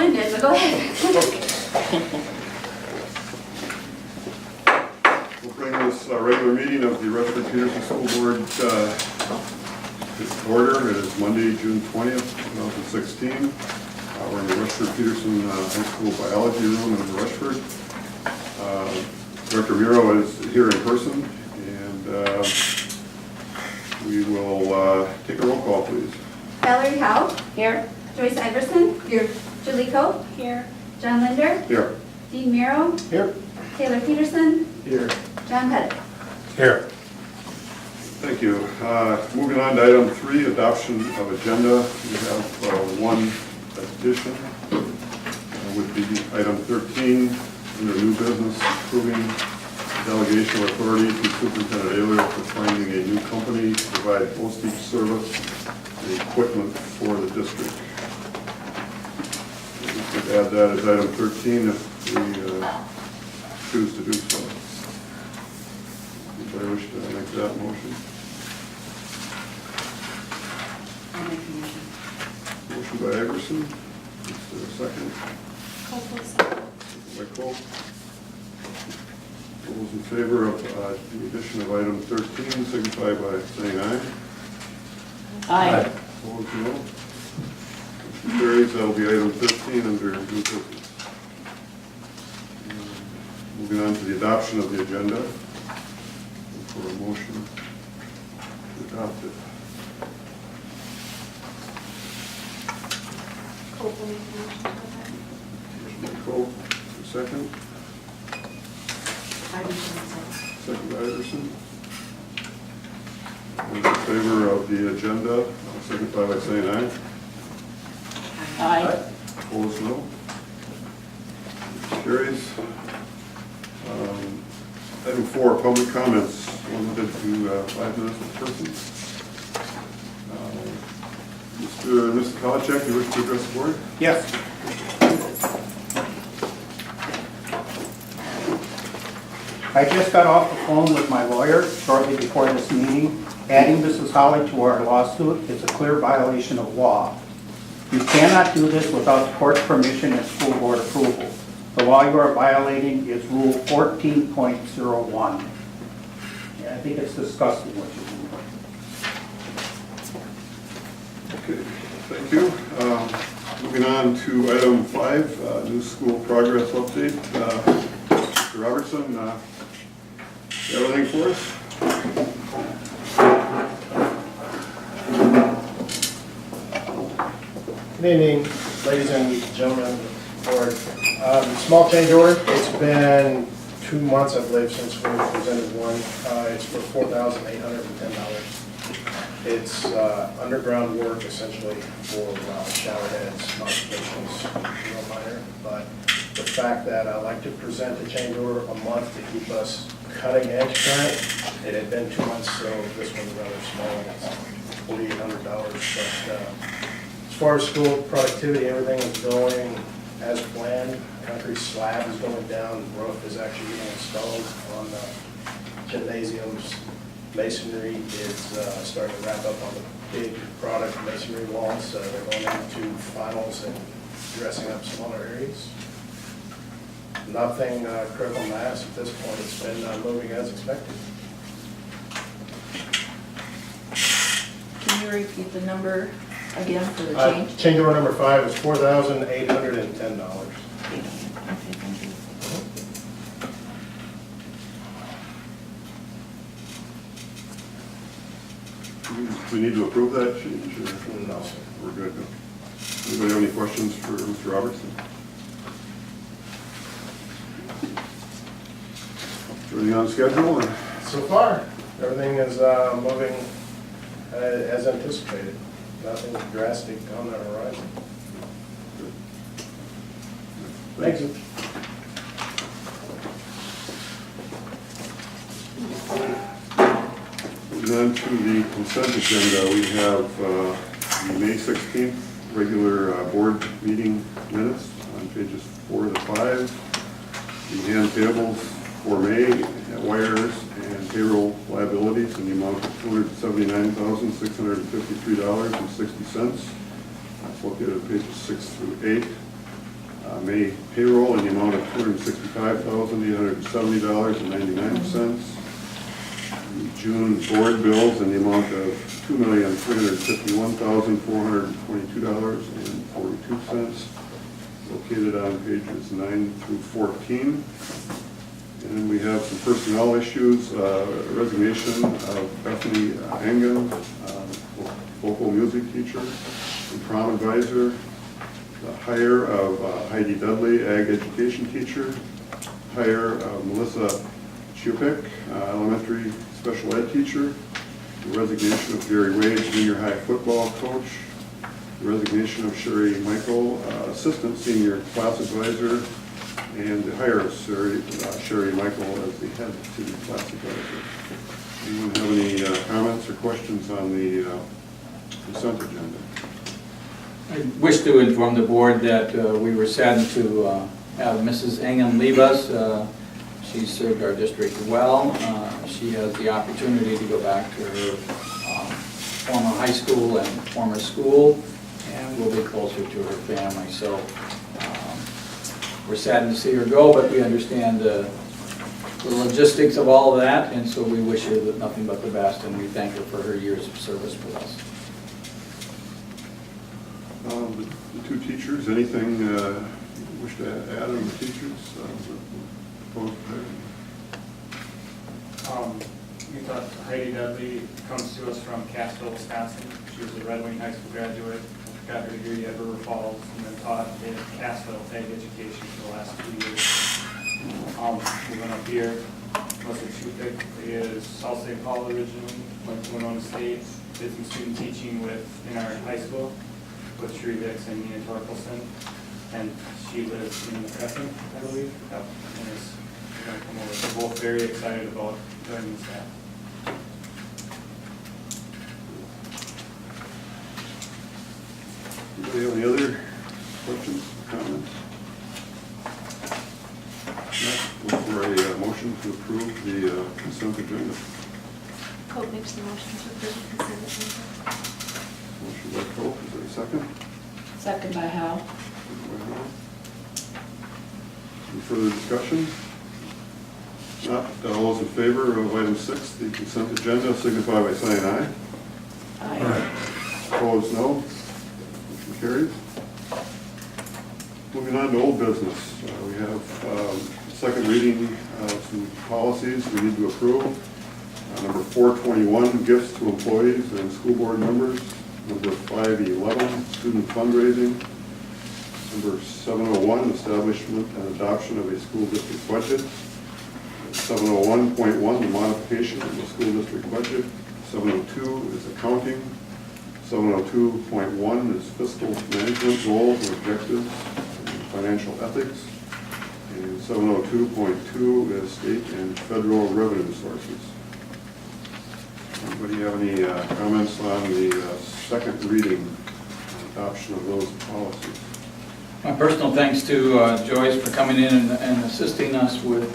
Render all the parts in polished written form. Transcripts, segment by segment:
winded, but go ahead. We'll bring this regular meeting of the Rushford Peterson School Board to order. It is Monday, June 20th, 2016. We're in the Rushford Peterson High School biology room in Rushford. Director Miro is here in person, and we will take a roll call, please. Valerie Howe. Here. Joyce Iverson. Here. Julie Cope. Here. John Linder. Here. Dean Miro. Here. Taylor Peterson. Here. John Pettit. Here. Thank you. Moving on to item 3, adoption of agenda. We have one addition. Would be item 13 under new business, approving delegation of authority to Superintendent Ayler for finding a new company to provide postage service and equipment for the district. We could add that as item 13 if we choose to do so. Anybody wish to make that motion? I'll make the motion. Motion by Iverson. Is there a second? By Cole. All those in favor of the addition of item 13 signify by saying aye. Aye. Opposed, no. Motion carries. That'll be item 15 under new business. Moving on to the adoption of the agenda. For a motion to adopt it. Motion by Cole. Second. Second by Iverson. Those in favor of the agenda, signify by saying aye. Aye. Opposed, no. Motion carries. Item 4, public comments, limited to 5 minutes per person. Mr. Kolachek, you wish to address the board? Yes. I just got off the phone with my lawyer shortly before this meeting. Adding Mrs. Holly to our lawsuit is a clear violation of law. You cannot do this without the court's permission and school board approval. The law you are violating is Rule 14.01. And I think it's disgusting what you're doing. Okay, thank you. Moving on to item 5, new school progress update. Mr. Robertson, you have anything for us? Good evening, ladies and gentlemen of the board. Small change order. It's been 2 months, I believe, since we presented one. It's for $4,810. It's underground work, essentially, for shower heads, modifications, real minor. But the fact that I like to present the change order a month to keep us cutting edge current, it had been 2 months, so this one's rather small. It's $4,800. But as far as school productivity, everything is going as planned. Concrete slab is going down. Roof is actually getting installed on the gymnasiums. Masonry is starting to wrap up on the big product masonry walls. They're going into finals and dressing up smaller areas. Nothing critical mass at this point. It's been moving as expected. Can you repeat the number again for the change? Change order number 5 is $4,810. Okay, thank you. Do we need to approve that change? Or? No, sir. We're good. Anybody have any questions for Mr. Robertson? Everything on schedule? Or? So far, everything is moving as anticipated. Nothing drastic on the horizon. Thanks. Moving on to the consent agenda, we have the May 16th regular board meeting minutes on pages 4 to 5. The hand payables for May, wires, and payroll liabilities in the amount of $279,653.60. That's located at pages 6 through 8. May payroll in the amount of $265,870.99. June board bills in the amount of $2,351,422.42, located on pages 9 through 14. And we have some personnel issues, resignation of Bethany Engen, vocal music teacher, and prom advisor, the hire of Heidi Dudley, ag education teacher, hire of Melissa Chupik, elementary special ed teacher, the resignation of Gary Wade, junior high football coach, the resignation of Sherry Michael, assistant senior class advisor, and the hire of Sherry Michael as the head senior class advisor. Anyone have any comments or questions on the consent agenda? I wish to inform the board that we were saddened to have Mrs. Engen leave us. She served our district well. She has the opportunity to go back to her former high school and former school, and will be closer to her family. So we're saddened to see her go, but we understand the logistics of all of that, and so we wish her nothing but the best, and we thank her for her years of service with us. The two teachers, anything you wish to add on the teachers? Proposed hire? We thought Heidi Dudley comes to us from Cassville, Wisconsin. She was a Red Wing High School graduate, got her degree at River Falls, and then taught at Cassville ag education for the last 2 years. Moving up here, Melissa Chupik is South St. Paul originally, went to Winona State, did some student teaching in our high school with Sherry Dix and Ian Torkelson, and she lives in the Crescent, I believe. Yep. And is going to come over. We're both very excited about joining the staff. Anybody have any other questions, comments? Look for a motion to approve the consent agenda. Cope makes the motion to approve the consent agenda. Motion by Cope, is there a second? Second by Howe. Second by Howell. Any further discussion? Not, all those in favor of item 6, the consent agenda, signify by saying aye. Aye. Opposed, no. Motion carries. Moving on to old business. We have second reading of some policies we need to approve. Number 421, gifts to employees and school board members. Number 511, student fundraising. Number 701, establishment and adoption of a school district budget. 701.1, the modification of the school district budget. 702 is accounting. 702.1 is fiscal management goals and objectives and financial ethics. And 702.2 is state and federal revenue sources. Anybody have any comments on the second reading adoption of those policies? My personal thanks to Joyce for coming in and assisting us with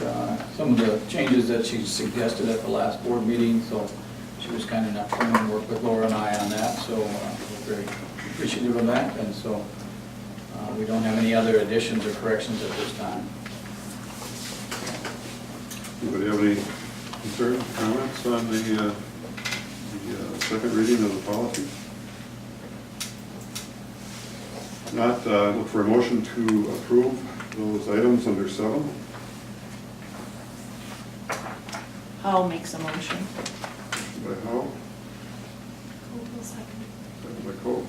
some of the changes that she suggested at the last board meeting. So she was kind enough to come and work with Laura and I on that. So we're very appreciative of that. And so we don't have any other additions or corrections at this time. Anybody have any concerns, comments on the second reading of the policies? Not, look for a motion to approve those items under 7. Howe makes a motion. Motion by Howe, Cope will second. second by Coe.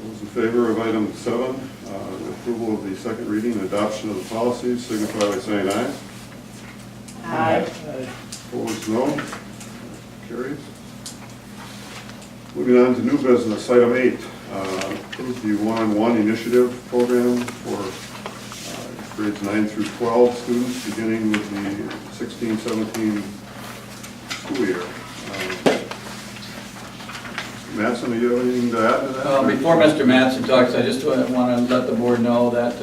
Those in favor of item 7, the approval of the second reading and adoption of the policies, signify by saying aye. Aye. Opposed, no. Carries. Moving on to new business, item 8. Approve the one-on-one initiative program for grades 9 through 12 students beginning with the 16-17 school year. Mattson, do you have anything to add to that? Before Mr. Mattson talks, I just want to let the board know that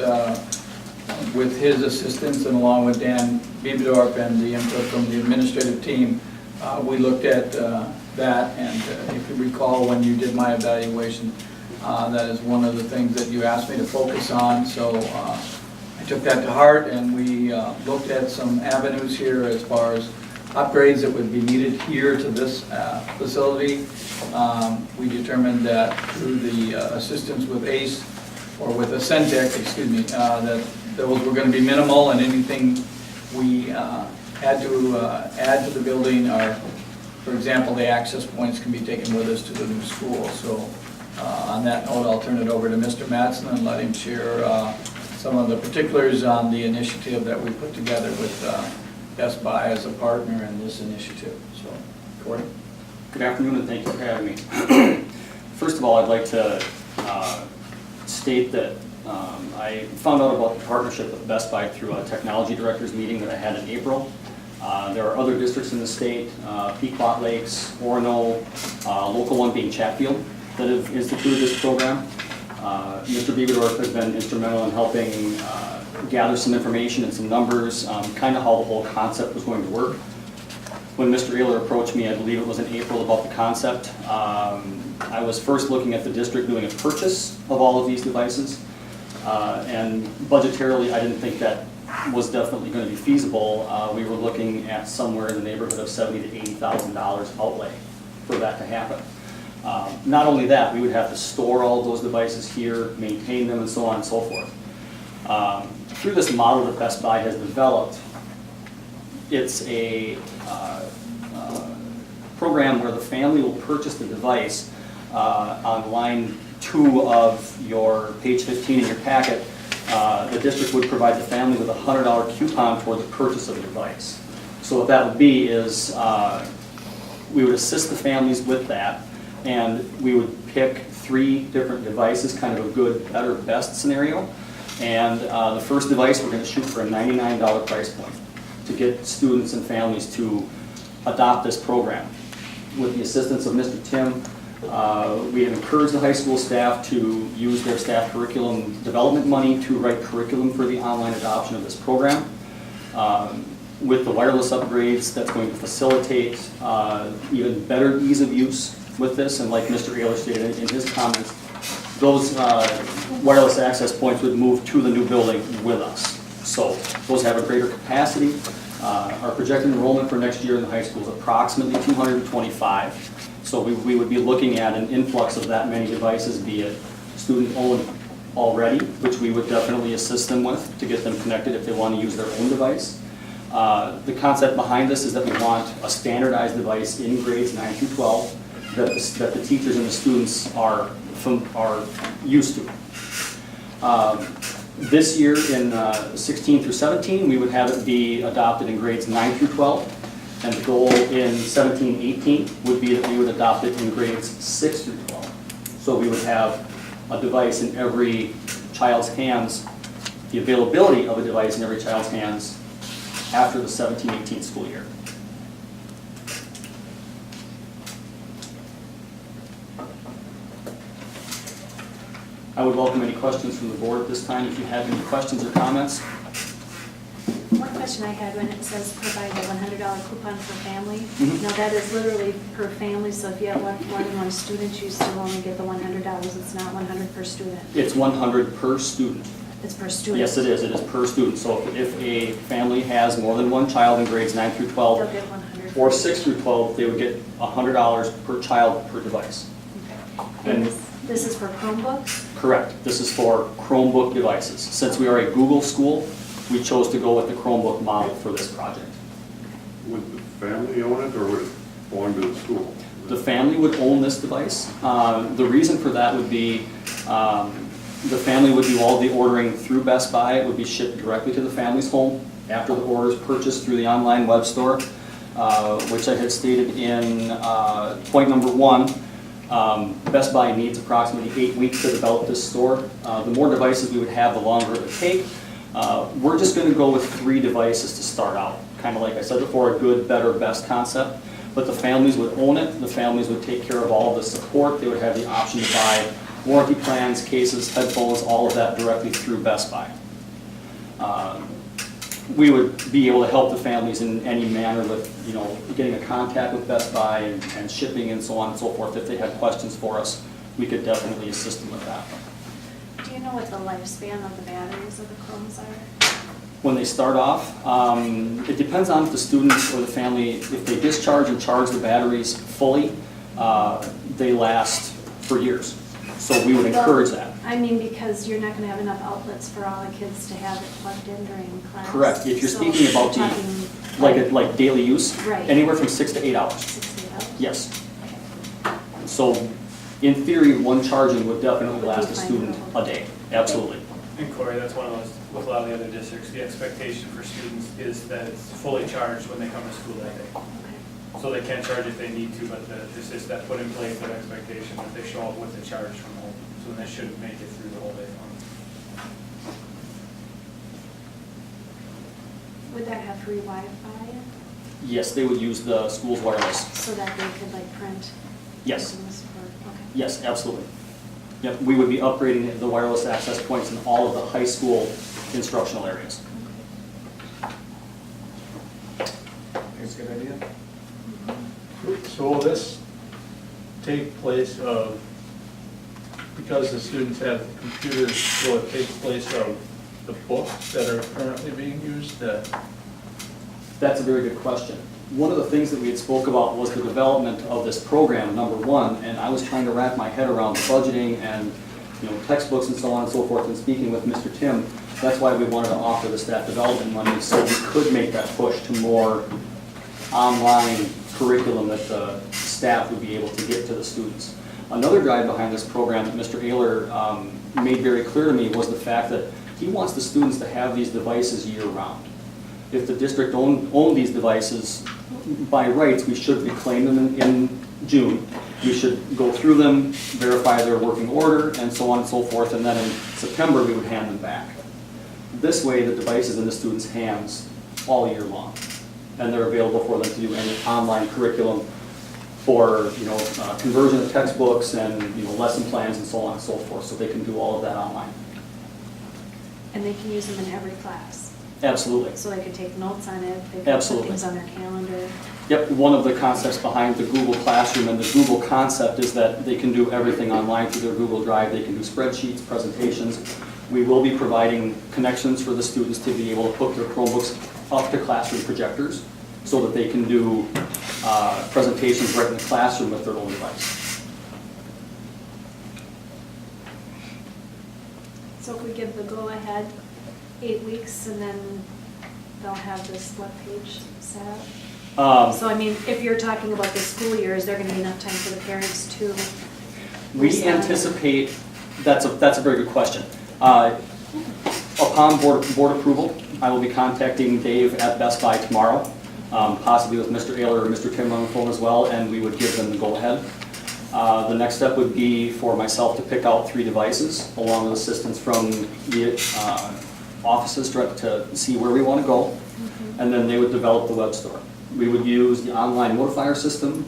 with his assistance and along with Dan Biebendorf and the input from the administrative team, we looked at that, and if you recall when you did my evaluation, That is one of the things that you asked me to focus on, so I took that to heart, and we looked at some avenues here as far as upgrades that would be needed here to this facility. We determined that through the assistance with ACE, or with Ascentec, excuse me, that those were going to be minimal, and anything we had to add to the building are, for example, the access points can be taken with us to the new school. So on that note, I'll turn it over to Mr. Mattson and let him share some of the particulars on the initiative that we put together with Best Buy as a partner in this initiative. So, Corey? Good afternoon, and thank you for having me. First of all, I'd like to state that I found out about the partnership with Best Buy through a technology directors meeting that I had in April. There are other districts in the state, Pequot Lakes, Orono, local one being Chatfield, that have instituted this program. Mr. Bieberdorf has been instrumental in helping gather some information and some numbers, kind of how the whole concept was going to work. When Mr. Ehler approached me, I believe it was in April, about the concept, I was first looking at the district doing a purchase of all of these devices, and budgetarily I didn't think that was definitely going to be feasible. We were looking at somewhere in the neighborhood of $70,000 to $80,000 outlay for that to happen. Not only that, we would have to store all of those devices here, maintain them, and so on and so forth. Through this model that Best Buy has developed, it's a program where the family will purchase the device. On line 2 of your page 15 in your packet, the district would provide the family with a $100 coupon toward the purchase of the device. So what that would be is we would assist the families with that, and we would pick 3 different devices, kind of a good, better, best scenario. And the first device we're going to shoot for a $99 price point to get students and families to adopt this program. With the assistance of Mr. Tim, we have encouraged the high school staff to use their staff curriculum development money to write curriculum for the online adoption of this program. With the wireless upgrades, that's going to facilitate even better ease of use with this, and like Mr. Ehler stated in his comments, those wireless access points would move to the new building with us. So those have a greater capacity. Our projected enrollment for next year in the high school is approximately 225. So we would be looking at an influx of that many devices, be it student-owned already, which we would definitely assist them with to get them connected if they want to use their own device. The concept behind this is that we want a standardized device in grades 9 through 12 that the teachers and the students are used to. This year in 16 through 17, we would have it be adopted in grades 9 through 12. And the goal in 17-18 would be that we would adopt it in grades 6 through 12. So we would have a device in every child's hands, the availability of a device in every child's hands after the 17-18 school year. I would welcome any questions from the board at this time if you have any questions or comments. One question I had when it says provide a $100 coupon per family. Mhm. Now that is literally per family, so if you have more than one student, you still only get the $100. It's not 100 per student. It's 100 per student. It's per student. Yes, it is. It is per student. So if a family has more than one child in grades 9 through 12 They'll get 100. or 6 through 12, they would get $100 per child per device. Okay. And this is for Chromebooks? Correct. This is for Chromebook devices. Since we are a Google school, we chose to go with the Chromebook model for this project. Would the family own it, or would it belong to the school? The family would own this device. The reason for that would be the family would do all the ordering through Best Buy. It would be shipped directly to the family's home after the order is purchased through the online web store, which I had stated in point number 1. Best Buy needs approximately 8 weeks to develop this store. The more devices we would have, the longer it would take. We're just going to go with 3 devices to start out. Kind of like I said before, a good, better, best concept. But the families would own it. The families would take care of all of the support. They would have the option to buy warranty plans, cases, headphones, all of that directly through Best Buy. We would be able to help the families in any manner with, getting a contact with Best Buy and shipping and so on and so forth if they had questions for us we could definitely assist them with that. Do you know what the lifespan of the batteries of the Chromes are? When they start off, it depends on if the student or the family, if they discharge and charge the batteries fully, they last for years. So we would encourage that. I mean, because you're not gonna have enough outlets for all the kids to have it plugged in during class. Correct. If you're So speaking about you're talking like daily use, Right. anywhere from 6 to 8 hours. 6 to 8 hours? Yes. So in theory, one charging would definitely Would last be a fine student for a day. Absolutely. And Corey, that's one of those, with a lot of the other districts, the expectation for students is that it's fully charged when they come to school that day. Okay. So they can charge if they need to, but this is that put in place that expectation that they show up with the charge from home. So then they shouldn't make it through the whole day. Would that have free Wi-Fi Yes, they would use the school's wireless. so that they could like print? Yes. things for- Okay. Yes, absolutely. Yep, we would be upgrading the wireless access points in all of the high school instructional areas. It's a good idea. So will this take place of, because the students have computers, will it take place of the books that are currently being used? That's a very good question. One of the things that we had spoke about was the development of this program, number one, and I was trying to wrap my head around budgeting and, textbooks and so on and so forth, and speaking with Mr. Tim, that's why we wanted to offer the staff development money, so we could make that push to more online curriculum that the staff would be able to get to the students. Another drive behind this program that Mr. Ayler made very clear to me was the fact that he wants the students to have these devices year-round. If the district owned these devices, by rights, we should reclaim them in June. We should go through them, verify their working order, and so on and so forth, and then in September, we would hand them back. This way, the device is in the students' hands all year long, and they're available for them to do any online curriculum for, conversion of textbooks and, lesson plans and so on and so forth, so they can do all of that online. And they can use them in every class? Absolutely. So they could take notes on it, they could put Absolutely. things on their calendar? Yep, one of the concepts behind the Google Classroom and the Google concept is that they can do everything online through their Google Drive. They can do spreadsheets, presentations. We will be providing connections for the students to be able to hook their Chromebooks up to classroom projectors so that they can do presentations right in the classroom with their own device. So if we give the go-ahead 8 weeks and then they'll have this webpage set up? So I mean, if you're talking about the school year, is there going to be enough time for the parents to? We respond? anticipate, that's a very good question. Upon board approval, I will be contacting Dave at Best Buy tomorrow, possibly with Mr. Ayler or Mr. Tim on the phone as well, and we would give them the go-ahead. The next step would be for myself to pick out 3 devices, along with assistance from the offices to see where we want to go, and then they would develop the web store. We would use the online notifier system,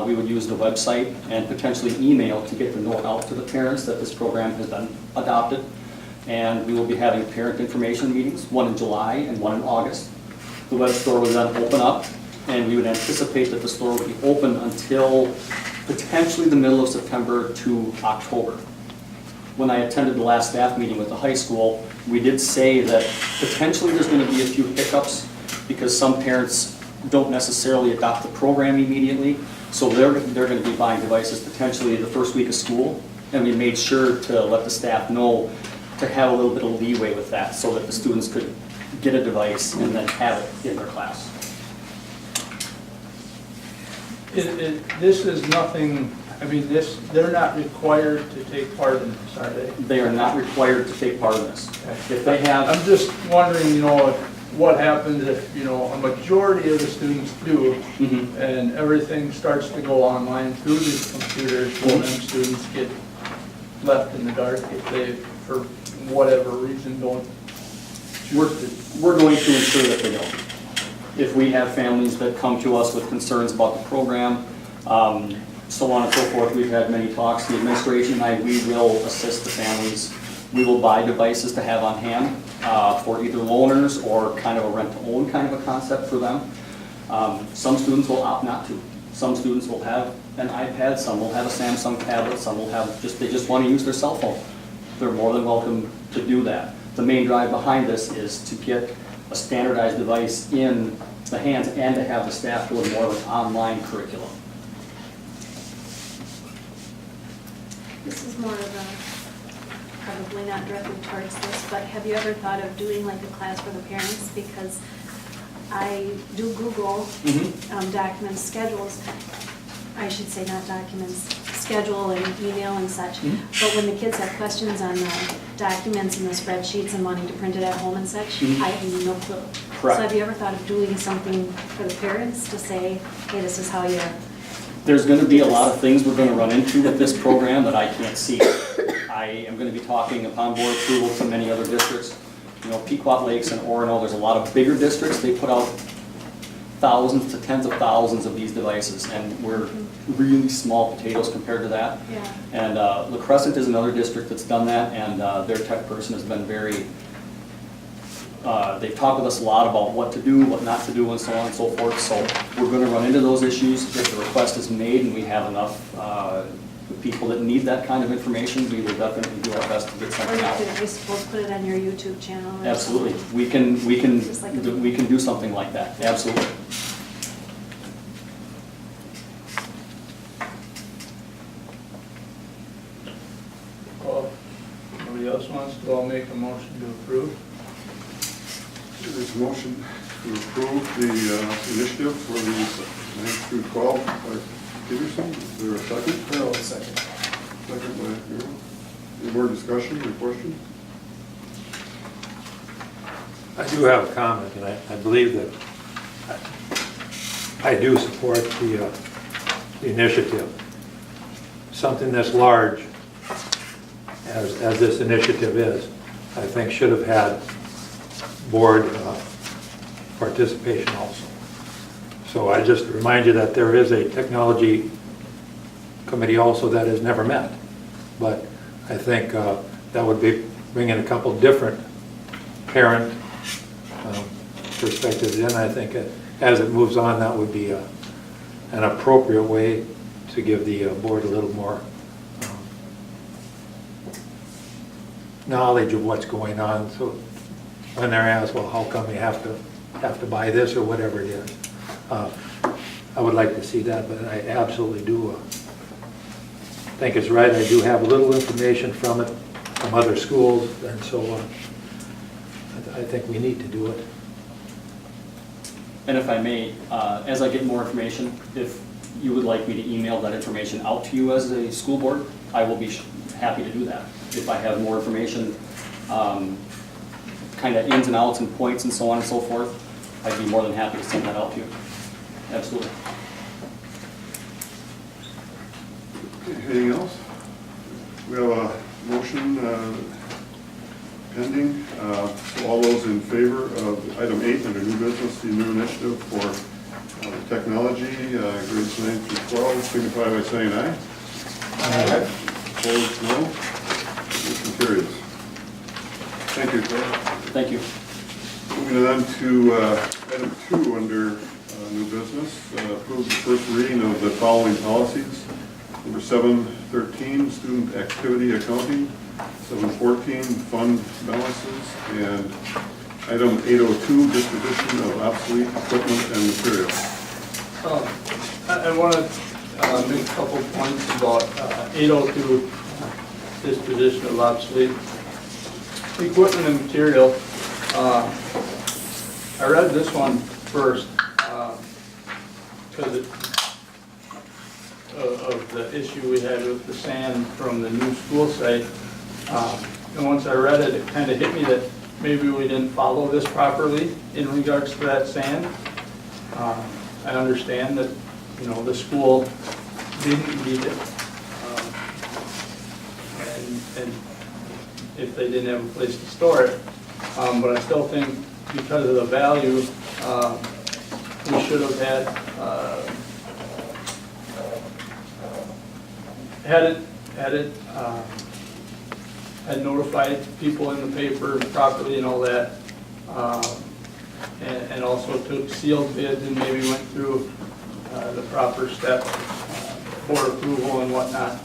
we would use the website, and potentially email to get the note out to the parents that this program has been adopted. And we will be having parent information meetings, one in July and one in August. The web store would then open up, and we would anticipate that the store would be open until potentially the middle of September to October. When I attended the last staff meeting with the high school, we did say that potentially there's going to be a few hiccups because some parents don't necessarily adopt the program immediately, so they're going to be buying devices potentially the first week of school, and we made sure to let the staff know to have a little bit of leeway with that so that the students could get a device and then have it in their class. This is nothing, I mean, they're not required to take part in this, are they? They are not required to take part in this. If they have, I'm just wondering, what happens if, a majority of the students do, Mhm. and everything starts to go online through these computers, will then students get left in the dark if they, for whatever reason, don't choose to? we're going to ensure that they don't. If we have families that come to us with concerns about the program, so on and so forth, we've had many talks, the administration and I, we will assist the families. We will buy devices to have on hand for either loaners or kind of a rent-to-own kind of a concept for them. Some students will opt not to. Some students will have an iPad, some will have a Samsung tablet, some will have they just want to use their cell phone. They're more than welcome to do that. The main drive behind this is to get a standardized device in the hands and to have the staff doing more of an online curriculum. This is more of a, probably not directly towards this, but have you ever thought of doing like a class for the parents? Because I do Google documents, schedules, I should say not documents, schedule and email and such. But when the kids have questions on the documents and the spreadsheets and wanting to print it at home and such, I have no clue. Correct. So have you ever thought of doing something for the parents to say, hey, this is how you... There's going to be a lot of things we're going to run into with this program that I can't see. I am going to be talking upon board approval to many other districts. You know, Pequot Lakes and Orono, there's a lot of bigger districts. They put out thousands to tens of thousands of these devices, and we're really small potatoes compared to that. Yeah. And La Crescent is another district that's done that, and their tech person has been very, they've talked with us a lot about what to do, what not to do, and so on and so forth. So we're going to run into those issues. If the request is made and we have enough people that need that kind of information, we will definitely do our best to get Or something you out. could, I suppose, put it on your YouTube channel. Or Absolutely. something. We can do something like that. Absolutely. Well, nobody else wants to, I'll make a motion to approve. There's a motion to approve the initiative for the 9th through 12 by Peterson. Is there a second? Earl, second. Second by Earl. Any more discussion or questions? I do have a comment, and I believe that I do support the initiative. Something this large, as this initiative is, I think should have had board participation also. So I just remind you that there is a technology committee also that has never met. But I think that would be bringing a couple different parent perspectives in. I think as it moves on, that would be an appropriate way to give the board a little more knowledge of what's going on. So when they're asked, well, how come you have to buy this or whatever it is, I would like to see that, but I absolutely do think it's right. I do have a little information from it, from other schools, and so I think we need to do it. And if I may, as I get more information, if you would like me to email that information out to you as a school board, I will be happy to do that. If I have more information, kind of ins and outs and points and so on and so forth, I'd be more than happy to send that out to you. Absolutely. Anything else? We have a motion pending. So all those in favor of item 8 under new business, the new initiative for technology, grades 9 through 12, signify by saying aye. Aye. Opposed, no. Motion carries. Thank you, Claire. Thank you. Moving on to item 2 under new business, approve the first reading of the following policies. Number 713, student activity accounting. 714, fund balances. And item 802, disposition of obsolete equipment and materials. I want to make a couple points about 802, disposition of obsolete equipment and material. I read this one first because of the issue we had with the sand from the new school site. And once I read it, it kind of hit me that maybe we didn't follow this properly in regards to that sand. I understand that, you know, the school didn't need it. And if they didn't have a place to store it. But I still think because of the value, we should have had notified people in the paper properly and all that. And also took sealed bids and maybe went through the proper steps board approval and whatnot.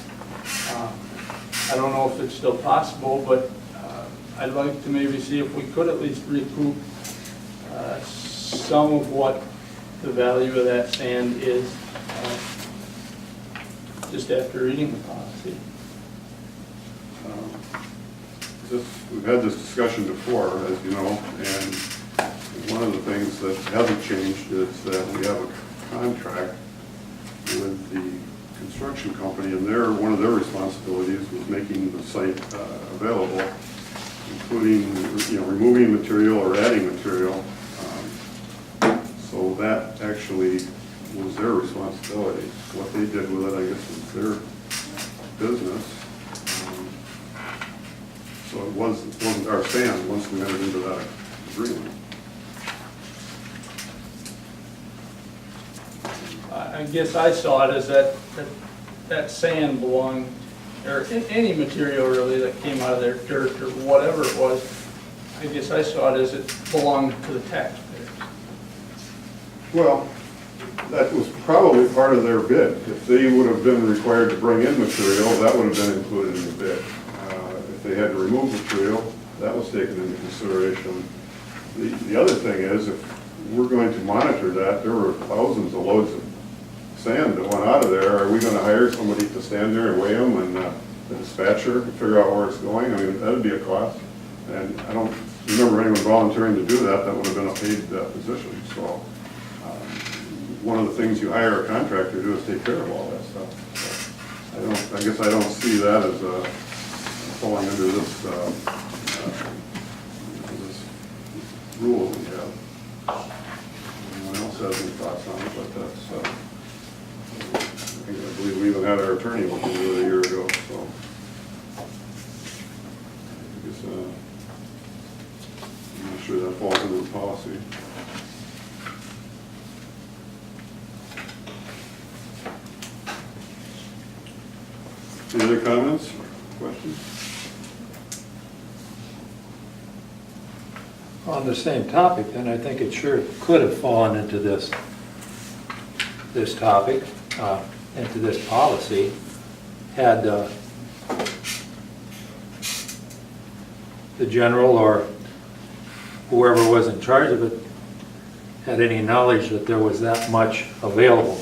I don't know if it's still possible, but I'd like to maybe see if we could at least recoup some of what the value of that sand is, just after reading the policy. We've had this discussion before, as you know, and one of the things that hasn't changed is that we have a contract with the construction company, and one of their responsibilities was making the site available, including, removing material or adding material. So that actually was their responsibility. What they did with it, I guess, was their business. So it wasn't our sand once we entered into that agreement. I guess I saw it as that sand belonged, or any material really that came out of their dirt or whatever it was, I guess I saw it as it belonged to the taxpayers. Well, that was probably part of their bid. If they would have been required to bring in material, that would have been included in the bid. If they had to remove material, that was taken into consideration. The other thing is, if we're going to monitor that, there were thousands of loads of sand that went out of there. Are we going to hire somebody to stand there and weigh them, and the dispatcher to figure out where it's going? I mean, that would be a cost. And I don't remember anyone volunteering to do that. That would have been a paid position. So one of the things you hire a contractor to do is take care of all that stuff. So I guess I don't see that as falling under this rule we have. Anyone else has any thoughts on it? But that's, I believe we even had our attorney look into it a year ago. So I guess I'm not sure that falls into the policy. Any other comments, questions? On the same topic, then I think it sure could have fallen into this topic, into this policy, had the general or whoever was in charge of it had any knowledge that there was that much available.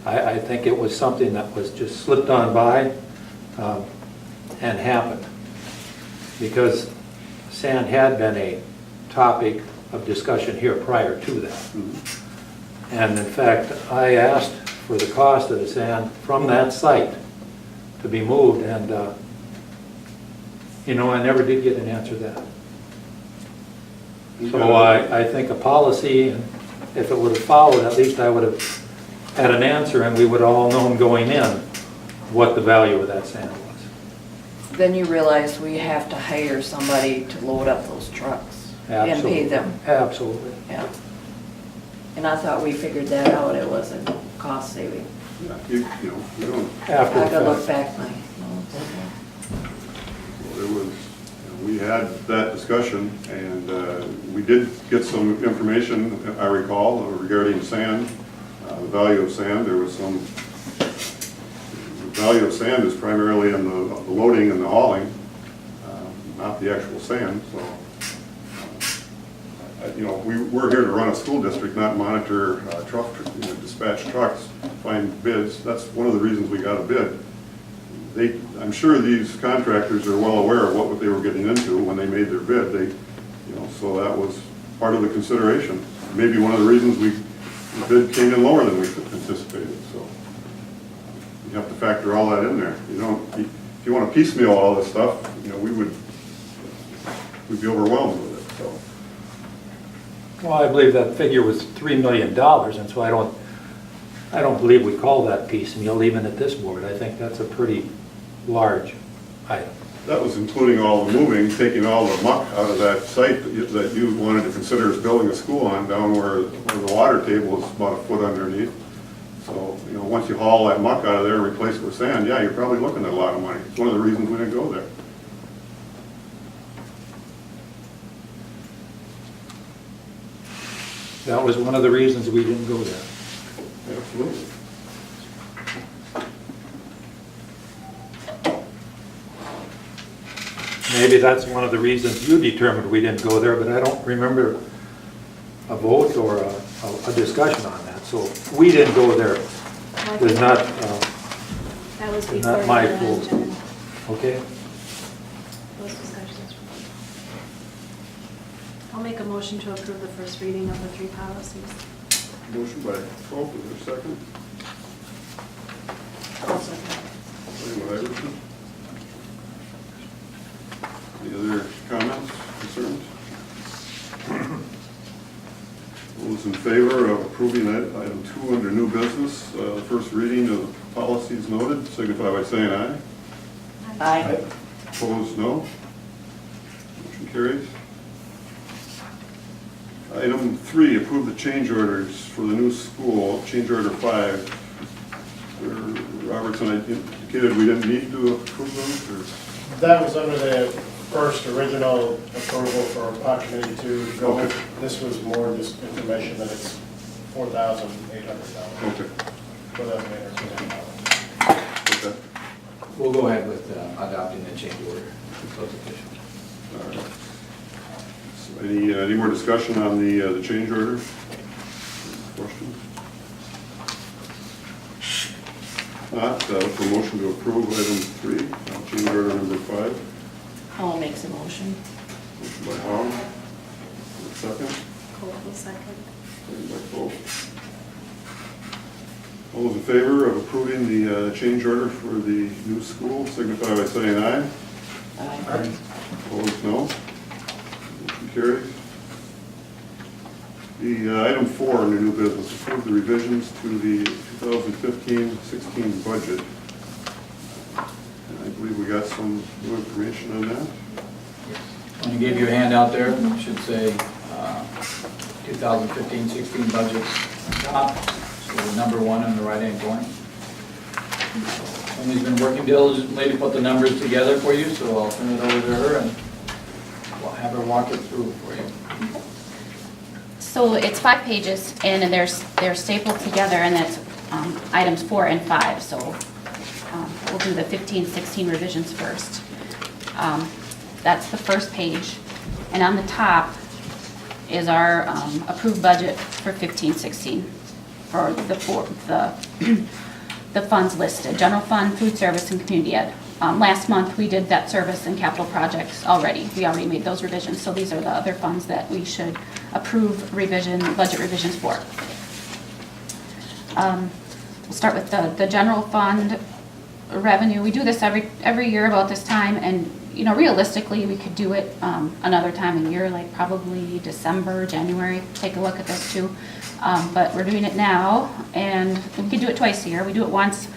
I think it was something that was just slipped on by and happened, because sand had been a topic of discussion here prior to that. Mm-hmm. And in fact, I asked for the cost of the sand from that site to be moved, and I never did get an answer to that. So I think a policy, and if it would have followed, at least I would have had an answer, and we would have all known going in what the value of that sand was. Then you realize we have to hire somebody to load up those trucks and pay them. Absolutely. Yeah. And I thought we figured that out, it wasn't cost saving. You don't. After I the gotta look fact. back my notes. There was, we had that discussion, and we did get some information, I recall, regarding sand, the value of sand. There was some, the value of sand is primarily in the loading and the hauling, not the actual sand. So, we're here to run a school district, not monitor dispatch trucks, find bids. That's one of the reasons we got a bid. I'm sure these contractors are well aware of what they were getting into when they made their bid. So that was part of the consideration. Maybe one of the reasons the bid came in lower than we anticipated. So you have to factor all that in there. If you want to piecemeal all this stuff, we'd be overwhelmed with it. So. Well, I believe that figure was $3 million, and so I don't believe we call that piecemeal, even at this board. I think that's a pretty large item. That was including all the moving, taking all the muck out of that site that you wanted to consider as building a school on, down where the water table is about a foot underneath. So, once you haul that muck out of there and replace it with sand, yeah, you're probably looking at a lot of money. It's one of the reasons we didn't go there. That was one of the reasons we didn't go there. Absolutely. maybe that's one of the reasons you determined we didn't go there, but I don't remember a vote or a discussion on that. So we didn't go there. It's not, That was it's before. not my the fault. agenda. Okay? Those discussions. I'll make a motion to approve the first reading of the 3 policies. Motion by Pope, is there a second? Second by Iverson. Any other comments, concerns? All those in favor of approving item 2 under new business, the first reading of the policies noted, signify by saying aye. Aye. Opposed, no. Motion carries. Item 3, approve the change orders for the new school, change order 5. Robertson indicated we didn't need to approve those, or? That was under the first original approval for Pot Committee 2 to go. Okay. This was more just information that it's $4,800. Okay. $4,800. Okay. We'll go ahead with adopting the change order. Those officials. All right. So any more discussion on the change order? Questions? Not, for motion to approve item 3, change order number 5. Hall makes a motion. Motion by Howard. Second. Cole will second. Second by Pope. All those in favor of approving the change order for the new school, signify by saying aye. Aye. Opposed, no. Motion carries. The item 4 under new business, approve the revisions to the 2015-16 budget. And I believe we got some new information on that. When I gave you a handout there, it should say 2015-16 budget on top, so the number 1 on the right-hand corner. Emily's been working diligently to put the numbers together for you, so I'll turn it over to her and we'll have her walk it through for you. So it's 5 pages, and they're stapled together, and that's items 4 and 5. So we'll do the 15-16 revisions first. That's the first page, and on the top is our approved budget for 15-16 for the funds listed: general fund, food service, and community ed. Last month we did debt service and capital projects already. We already made those revisions, so these are the other funds that we should approve budget revisions for. We'll start with the general fund revenue. We do this every year about this time, and realistically we could do it another time a year, like probably December, January. Take a look at this too, but we're doing it now, and we could do it twice a year. We do it once.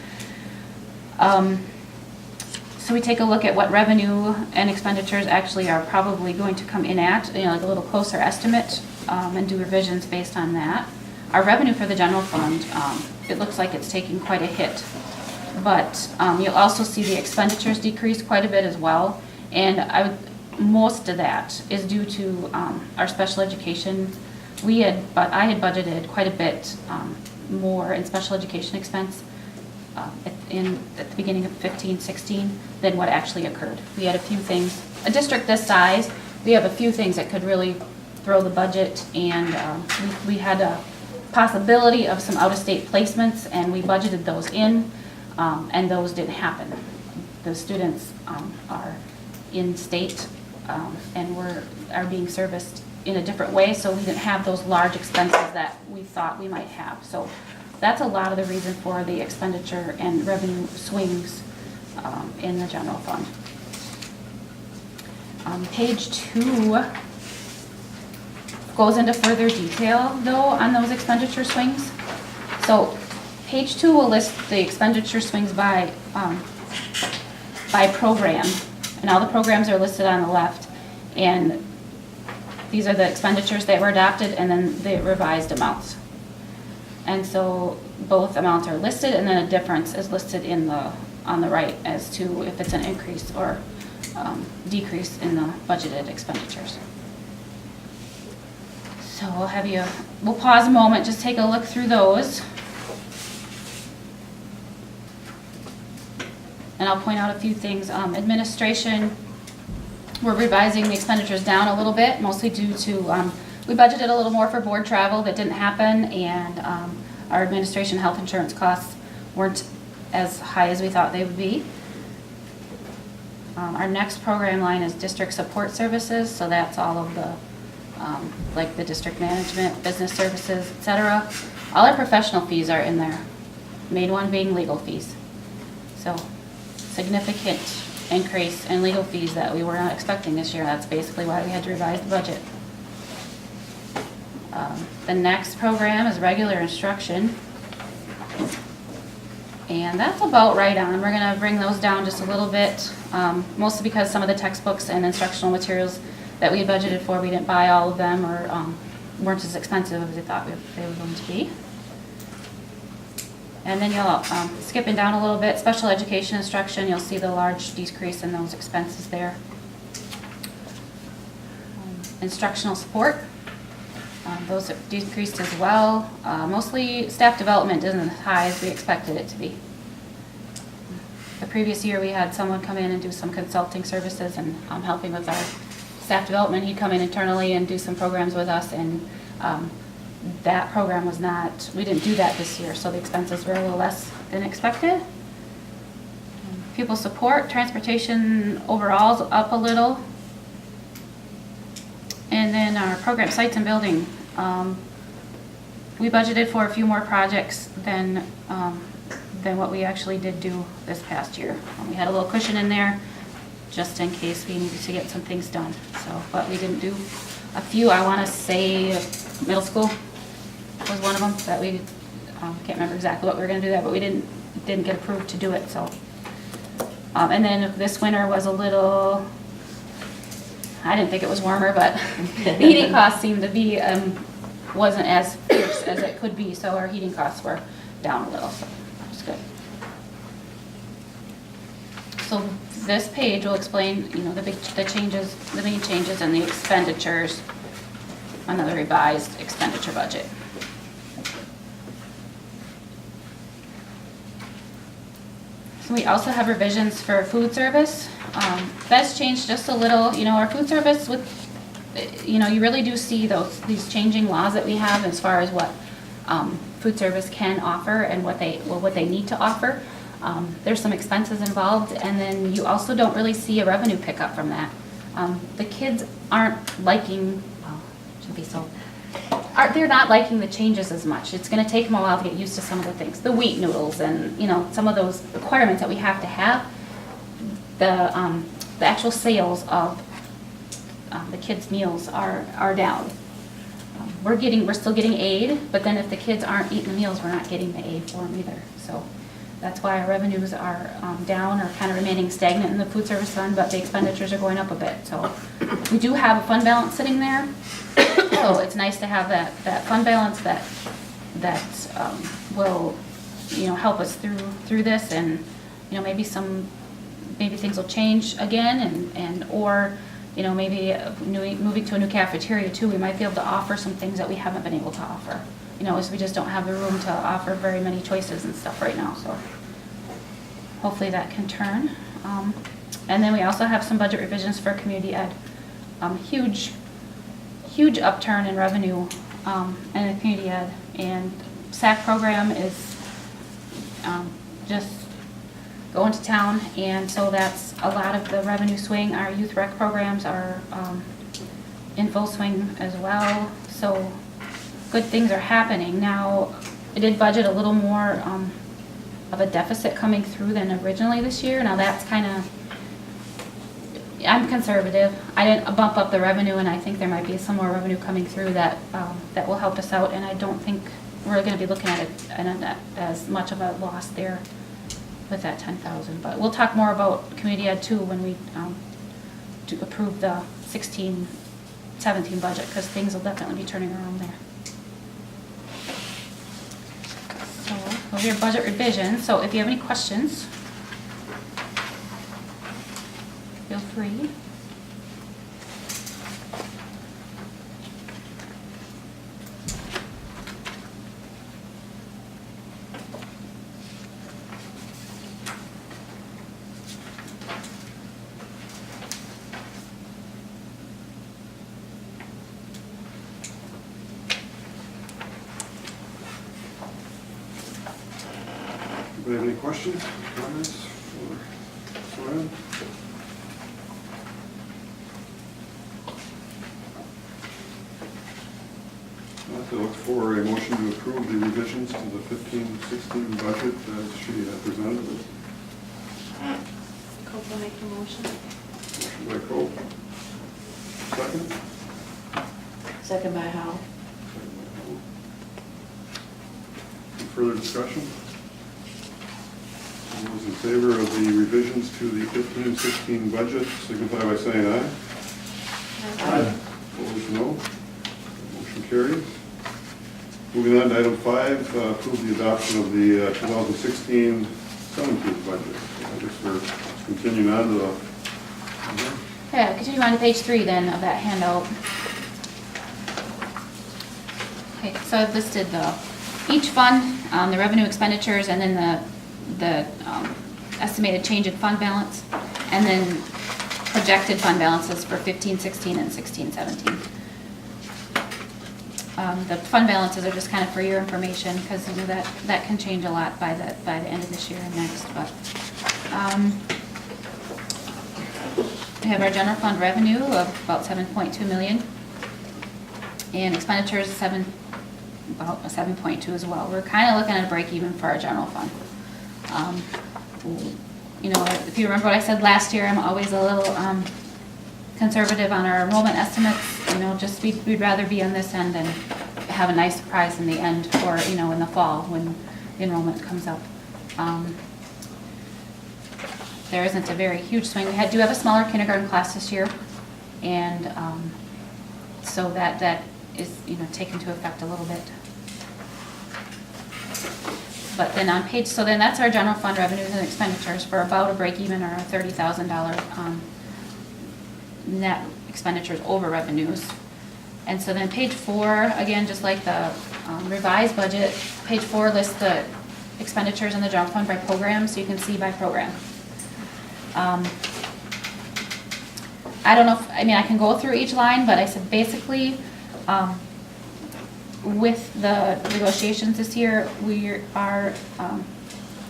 So we take a look at what revenue and expenditures actually are probably going to come in at, like a little closer estimate, and do revisions based on that. Our revenue for the general fund, it looks like it's taking quite a hit, but you'll also see the expenditures decrease quite a bit as well, and most of that is due to our special education. I had budgeted quite a bit more in special education expense at the beginning of 15-16 than what actually occurred. We had a few things, a district this size, we have a few things that could really throw the budget, and we had a possibility of some out-of-state placements, and we budgeted those in, and those didn't happen. The students are in state and are being serviced in a different way, so we didn't have those large expenses that we thought we might have. So that's a lot of the reason for the expenditure and revenue swings in the general fund. Page 2 goes into further detail, though, on those expenditure swings. So page 2 will list the expenditure swings by program, and all the programs are listed on the left, and these are the expenditures that were adopted and then the revised amounts. And so both amounts are listed, and then a difference is listed on the right as to if it's an increase or decrease in the budgeted expenditures. So we'll pause a moment, just take a look through those. And I'll point out a few things. Administration, We're revising the expenditures down a little bit, mostly due to, we budgeted a little more for board travel that didn't happen, and our administration health insurance costs weren't as high as we thought they would be. Our next program line is district support services, so that's all of the, like the district management, business services, et cetera. All our professional fees are in there, main one being legal fees. So significant increase in legal fees that we were not expecting this year. That's basically why we had to revise the budget. The next program is regular instruction. And that's about right on. We're gonna bring those down just a little bit, mostly because some of the textbooks and instructional materials that we had budgeted for, we didn't buy all of them, or weren't as expensive as we thought they were going to be. And then you'll, skipping down a little bit, special education instruction, you'll see the large decrease in those expenses there. Instructional support, those have decreased as well. Mostly staff development isn't as high as we expected it to be. The previous year, we had someone come in and do some consulting services and helping with our staff development. He'd come in internally and do some programs with us, and that program was not, we didn't do that this year, so the expenses were a little less than expected. Pupil support, transportation overall is up a little. And then our program sites and building, we budgeted for a few more projects than what we actually did do this past year. We had a little cushion in there just in case we needed to get some things done. So, but we didn't do a few. I want to say middle school was one of them that we can't remember exactly what we were going to do there, but we didn't get approved to do it. So, and then this winter was a little. I didn't think it was warmer, but the heating costs seemed to be wasn't as fierce as it could be. So our heating costs were down a little. So that was good. So this page will explain, you know, the main changes in the expenditures on the revised expenditure budget. So we also have revisions for food service. That's changed just a little. You know, our food service with, you know, you really do see these changing laws that we have as far as what food service can offer and what they need to offer. There's some expenses involved, and then you also don't really see a revenue pickup from that. The kids aren't liking, well, shouldn't be so, they're not liking the changes as much. It's going to take them a while to get used to some of the things, the wheat noodles and, you know, some of those requirements that we have to have. The actual sales of the kids' meals are down. We're still getting aid, but then if the kids aren't eating the meals, we're not getting the aid for them either. So that's why our revenues are down or kind of remaining stagnant in the food service fund, but the expenditures are going up a bit. So we do have a fund balance sitting there. So it's nice to have that fund balance that will, you know, help us through this, and, you know, maybe things will change again, and or, you know, maybe moving to a new cafeteria too, we might be able to offer some things that we haven't been able to offer. You know, as we just don't have the room to offer very many choices and stuff right now. So hopefully that can turn. And then we also have some budget revisions for community ed. Huge upturn in revenue in the community ed, and SAC program is just going to town, and so that's a lot of the revenue swing. Our youth rec programs are in full swing as well, so good things are happening. Now, I did budget a little more of a deficit coming through than originally this year. Now that's kind of, I'm conservative. I didn't bump up the revenue, and I think there might be some more revenue coming through that will help us out, and I don't think we're going to be looking at it as much of a loss there with that 10,000. But we'll talk more about community ed too when we do approve the 16-17 budget, because things will definitely be turning around there. So those are your budget revisions. So if you have any questions, feel free. Anybody have any questions, comments for Soren? I'll have to look for a motion to approve the revisions to the 15-16 budget as she presented it. Cope will make the motion. Motion by Cope. Second? Second by Howe. Second by Howe. Any further discussion? All those in favor of the revisions to the 15-16 budget signify by saying aye. Aye. Opposed, no. Motion carries. Moving on to item 5, approve the adoption of the 2016-17 budget. I guess we're continuing on to the... Yeah, continue on to page 3 then of that handout. Okay, so I've listed each fund, the revenue expenditures, and then the estimated change in fund balance, and then projected fund balances for 15-16 and 16-17. The fund balances are just kind of for your information, because you know that can change a lot by the end of this year and next. But we have our general fund revenue of about 7.2 million, and expenditures about 7.2 as well. We're kind of looking at a break even for our general fund. You know, if you remember what I said last year, I'm always a little conservative on our enrollment estimates. You know, just we'd rather be on this end and have a nice surprise in the end, or you know, in the fall when the enrollment comes up. There isn't a very huge swing. We do have a smaller kindergarten class this year, and so that is, you know, taken into effect a little bit. But then on page, so then that's our general fund revenues and expenditures for about a break even, or a $30,000 net expenditures over revenues. And so then page 4, again, just like the revised budget, page 4 lists the expenditures in the general fund by program, so you can see by program. I don't know if, I mean, I can go through each line, but I said basically, with the negotiations this year, we are,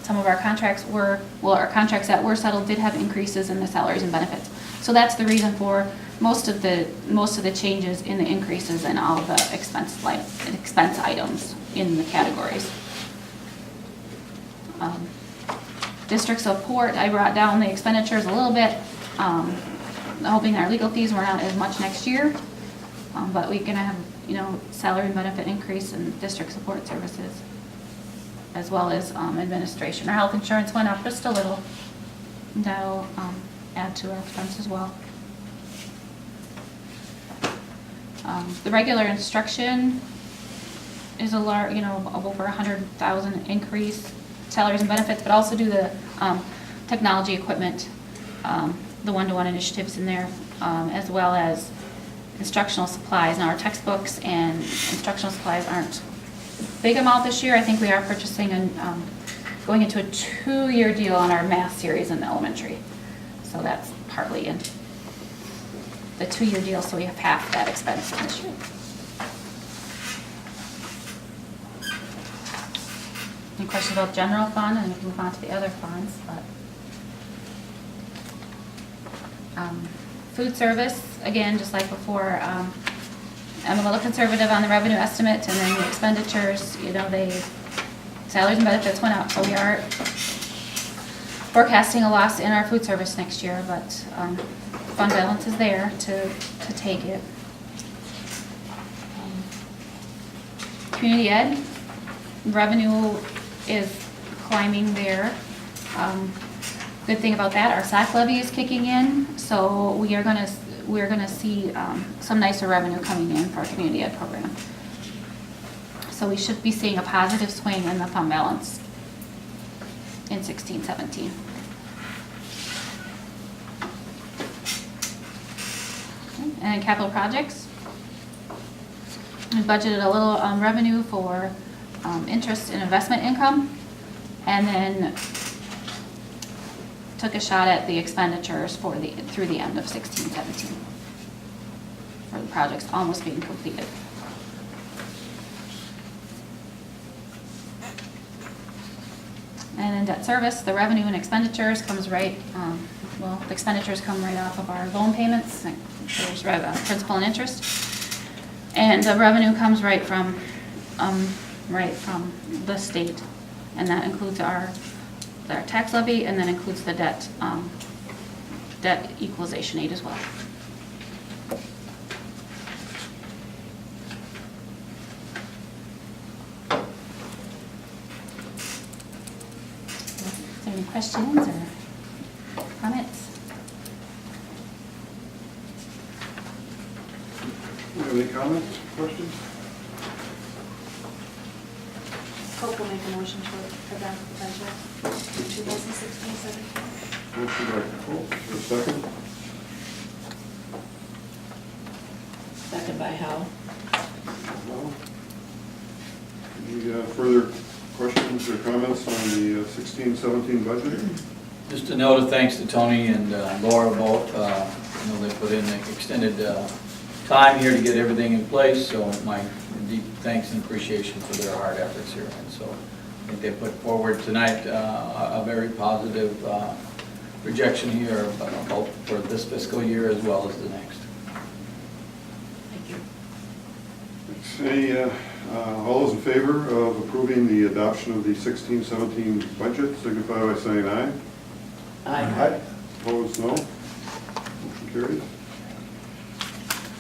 some of our contracts were, well, our contracts that were settled did have increases in the salaries and benefits. So that's the reason for most of the changes in the increases in all of the expense items in the categories. District support, I brought down the expenditures a little bit, hoping our legal fees were not as much next year, but we're gonna have, you know, salary and benefit increase in district support services, as well as administration. Our health insurance went up just a little. That'll add to our expense as well. The regular instruction is a large, you know, of over 100,000 increase, salaries and benefits, but also do the technology equipment, the one-to-one initiatives in there, as well as instructional supplies. Now our textbooks and instructional supplies aren't a big amount this year. I think we are purchasing and going into a 2-year deal on our math series in elementary. So that's partly in the 2-year deal, so we have half that expense this year. Any questions about general fund, and we can move on to the other funds. But food service, again, just like before, I'm a little conservative on the revenue estimate, and then the expenditures, you know, salaries and benefits went up, so we are forecasting a loss in our food service next year, but fund balance is there to take it. Community ed, revenue is climbing there. Good thing about that, our SAC levy is kicking in, so we're gonna see some nicer revenue coming in for our community ed program. So we should be seeing a positive swing in the fund balance in 16-17. And capital projects, we budgeted a little revenue for interest and investment income, and then took a shot at the expenditures for through the end of 16-17 for the projects almost being completed. And in debt service, the revenue and expenditures comes right, the expenditures come right off of our loan payments, like, there's principal and interest. And the revenue comes right from the state, and that includes our tax levy, and that includes the debt equalization aid as well. Is there any questions or comments? Do you have any comments, questions? Hope will make a motion to adopt the budget 2016-17. Motion by Coe, is there a second? Second by Hal. No. Any further questions or comments on the 16-17 budget? Just a note of thanks to Tony and Laura both. They put in extended time here to get everything in place, so my deep thanks and appreciation for their hard efforts here. And so I think they put forward tonight a very positive projection here, both for this fiscal year as well as the next. Thank you. Any, all those in favor of approving the adoption of the 16-17 budget, signify by saying aye. Aye. Opposed, no. Motion carries.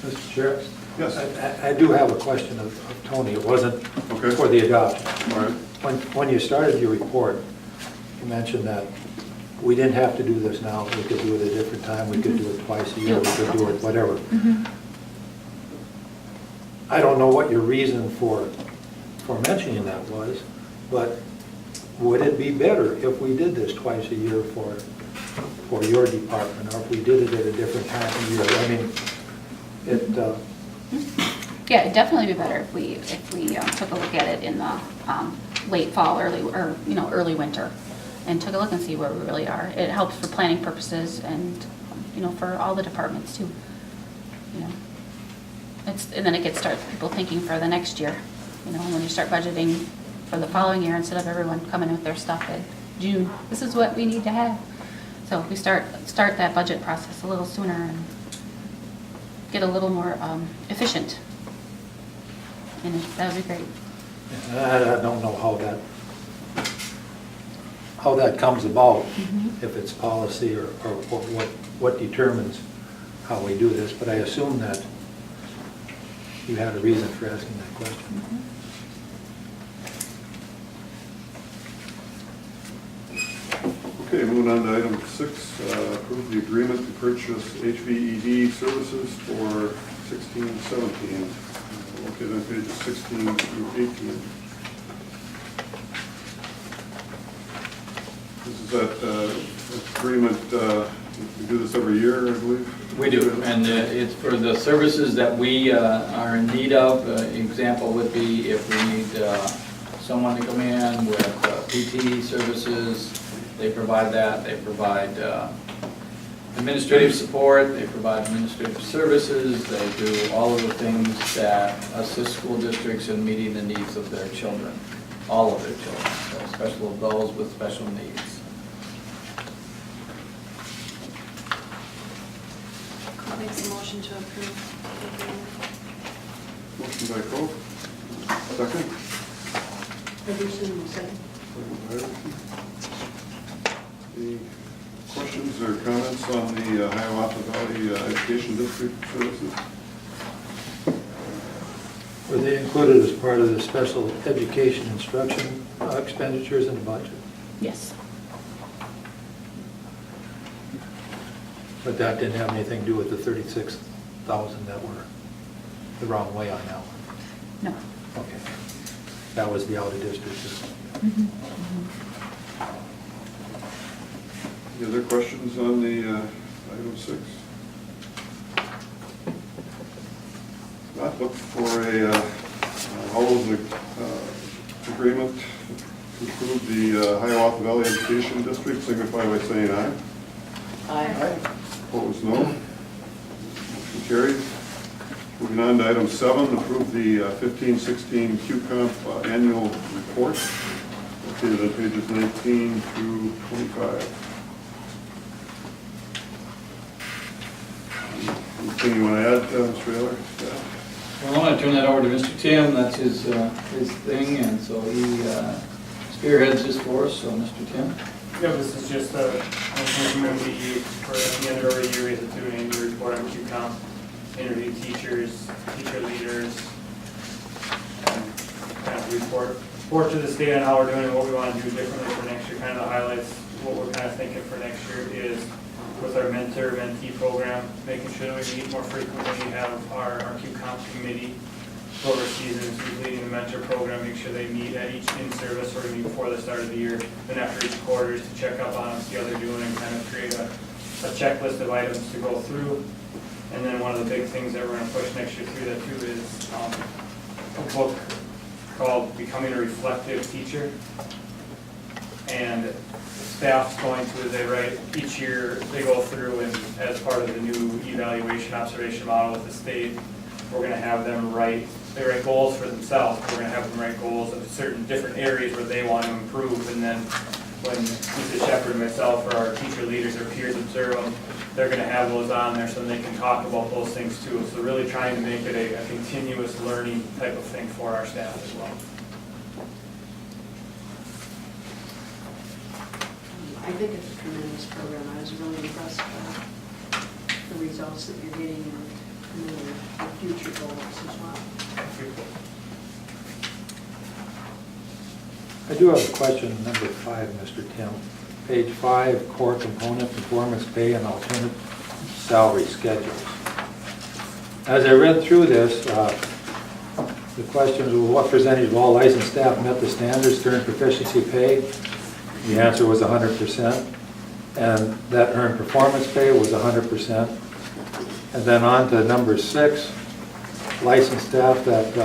Mr. Chair? Yes. I do have a question of Tony. It wasn't Okay. for the adoption. All right. When you started your report, you mentioned that we didn't have to do this now. We could do it at a different time. We could do it twice a year. We could do it whatever. I don't know what your reason for mentioning that was, but would it be better if we did this twice a year for your department, or if we did it at a different time of year? I mean, Yeah, it'd definitely be better if we took a look at it in the late fall, early winter, and took a look and see where we really are. It helps for planning purposes and, for all the departments too. And then it gets people thinking for the next year, when you start budgeting for the following year, instead of everyone coming with their stuff in June, this is what we need to have. So if we start that budget process a little sooner and get a little more efficient, and that would be great. I don't know how that comes about, if it's policy or what determines how we do this, but I assume that you had a reason for asking that question. Okay, moving on to item 6, approve the agreement to purchase HVED services for 16-17, located on pages 16 through 18. This is that agreement, we do this every year, I believe? We do, and it's for the services that we are in need of. Example would be if we need someone to come in with PT services, they provide that. They provide administrative support, they provide administrative services, they do all of the things that assist school districts in meeting the needs of their children, all of their children, so especially those with special needs. Makes a motion to approve the agreement. Motion by Coe. Second? Second. Second by Iverson. Any questions or comments on the Hiawatha Valley Education District services? Were they included as part of the special education instruction expenditures in the budget? Yes. But that didn't have anything to do with the 36,000 that were the wrong way on that one? No. Okay. That was the out-of-district. Any other questions on the item 6? Not look for all of the agreement to approve the Hiawatha Valley Education District, signify by saying aye. Aye. Opposed, no. Motion carries. Moving on to item 7, approve the 15-16 QComp annual report. located on pages 19 through 25. Anything you want to add, Mr. Ayler? Well, I want to turn that over to Mr. Tim, that's his thing, and so he spearheads this for us, so Mr. Tim. Yeah, this is just an information we use for at the end of every year, we have to do an annual report on QComp, interview teachers, teacher leaders, and kind of report to the state on how we're doing and what we want to do differently for next year. Kind of highlights what we're kind of thinking for next year is with our mentor-mentee program, making sure that we meet more frequently, have our QComp committee who oversees and who's leading the mentor program, make sure they meet at each in-service or meet before the start of the year, then after each quarter is to check up on them, see how they're doing, and kind of create a checklist of items to go through. And then one of the big things that we're going to push next year through that too is a book called Becoming a Reflective Teacher. And staff's going to, they write, each year they go through and as part of the new evaluation observation model with the state, we're going to have them they write goals for themselves. We're going to have them write goals of certain different areas where they want to improve. And then when Mrs. Shepherd and myself or our teacher leaders or peers observe them, they're going to have those on there so they can talk about those things too. So really trying to make it a continuous learning type of thing for our staff as well. I think it's a tremendous program. I was really impressed by the results that you're getting and the future goals as well. I do have a question, number 5, Mr. Tim. Page 5, core component, performance pay, and alternate salary schedules. As I read through this, the question was, well, what percentage of all licensed staff met the standards to earn proficiency pay? The answer was 100%. And that earned performance pay was 100%. And then on to number 6, licensed staff that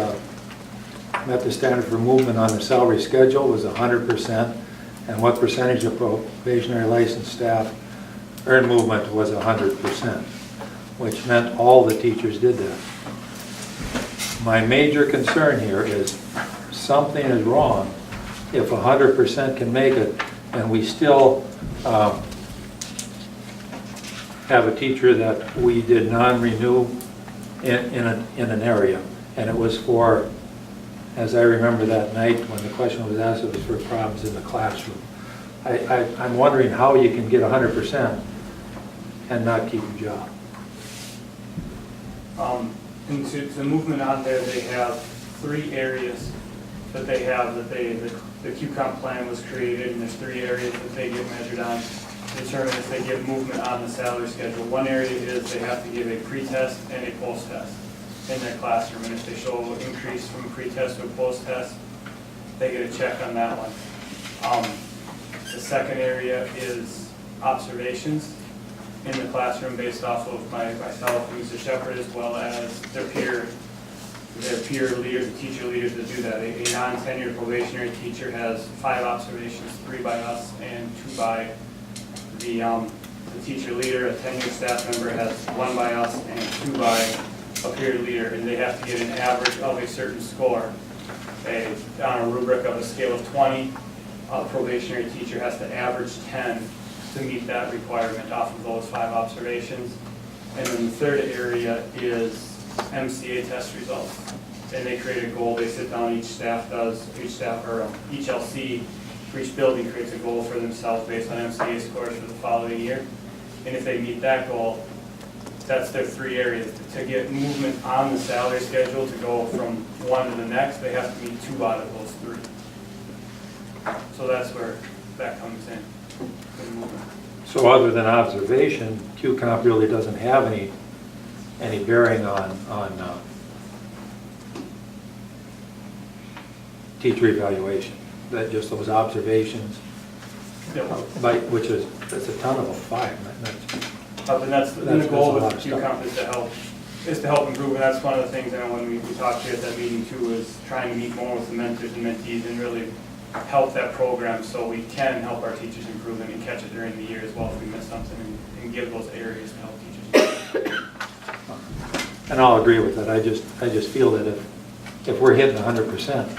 met the standard for movement on the salary schedule was 100%. And what percentage of probationary licensed staff earned movement was 100%, which meant all the teachers did that. My major concern here is something is wrong if 100% can make it and we still have a teacher that we did non-renew in an area. And it was for, as I remember that night when the question was asked, it was for problems in the classroom. I'm wondering how you can get 100% and not keep your job. And the movement on there, they have 3 areas that they have that the QComp plan was created, and there's 3 areas that they get measured on to determine if they get movement on the salary schedule. One area is they have to give a pre-test and a post-test in their classroom, and if they show an increase from pre-test to a post-test, they get a check on that one. The second area is observations in the classroom based off of myself, Mr. Shepherd, as well as their peer leaders, the teacher leaders that do that. A non-tenured probationary teacher has 5 observations, 3 by us and 2 by the teacher leader. A tenured staff member has 1 by us and 2 by a peer leader, and they have to get an average of a certain score. On a rubric of a scale of 20, a probationary teacher has to average 10 to meet that requirement off of those 5 observations. And then the third area is MCA test results. And they create a goal, they sit down, each LC for each building creates a goal for themselves based on MCA scores for the following year. And if they meet that goal, that's their 3 areas. To get movement on the salary schedule, to go from one to the next, they have to meet 2 out of those 3. So that's where that comes in. So other than observation, QComp really doesn't have any bearing on teacher evaluation. That just those observations, that's a ton of them, 5. And that's the goal with QComp is to help improve. And that's one of the things, when we talked here at that meeting too, is trying to meet more with the mentors and mentees and really help that program so we can help our teachers improve and catch it during the year as well if we miss something and give those areas to help teachers. And I'll agree with that. I just feel that if we're hitting 100%,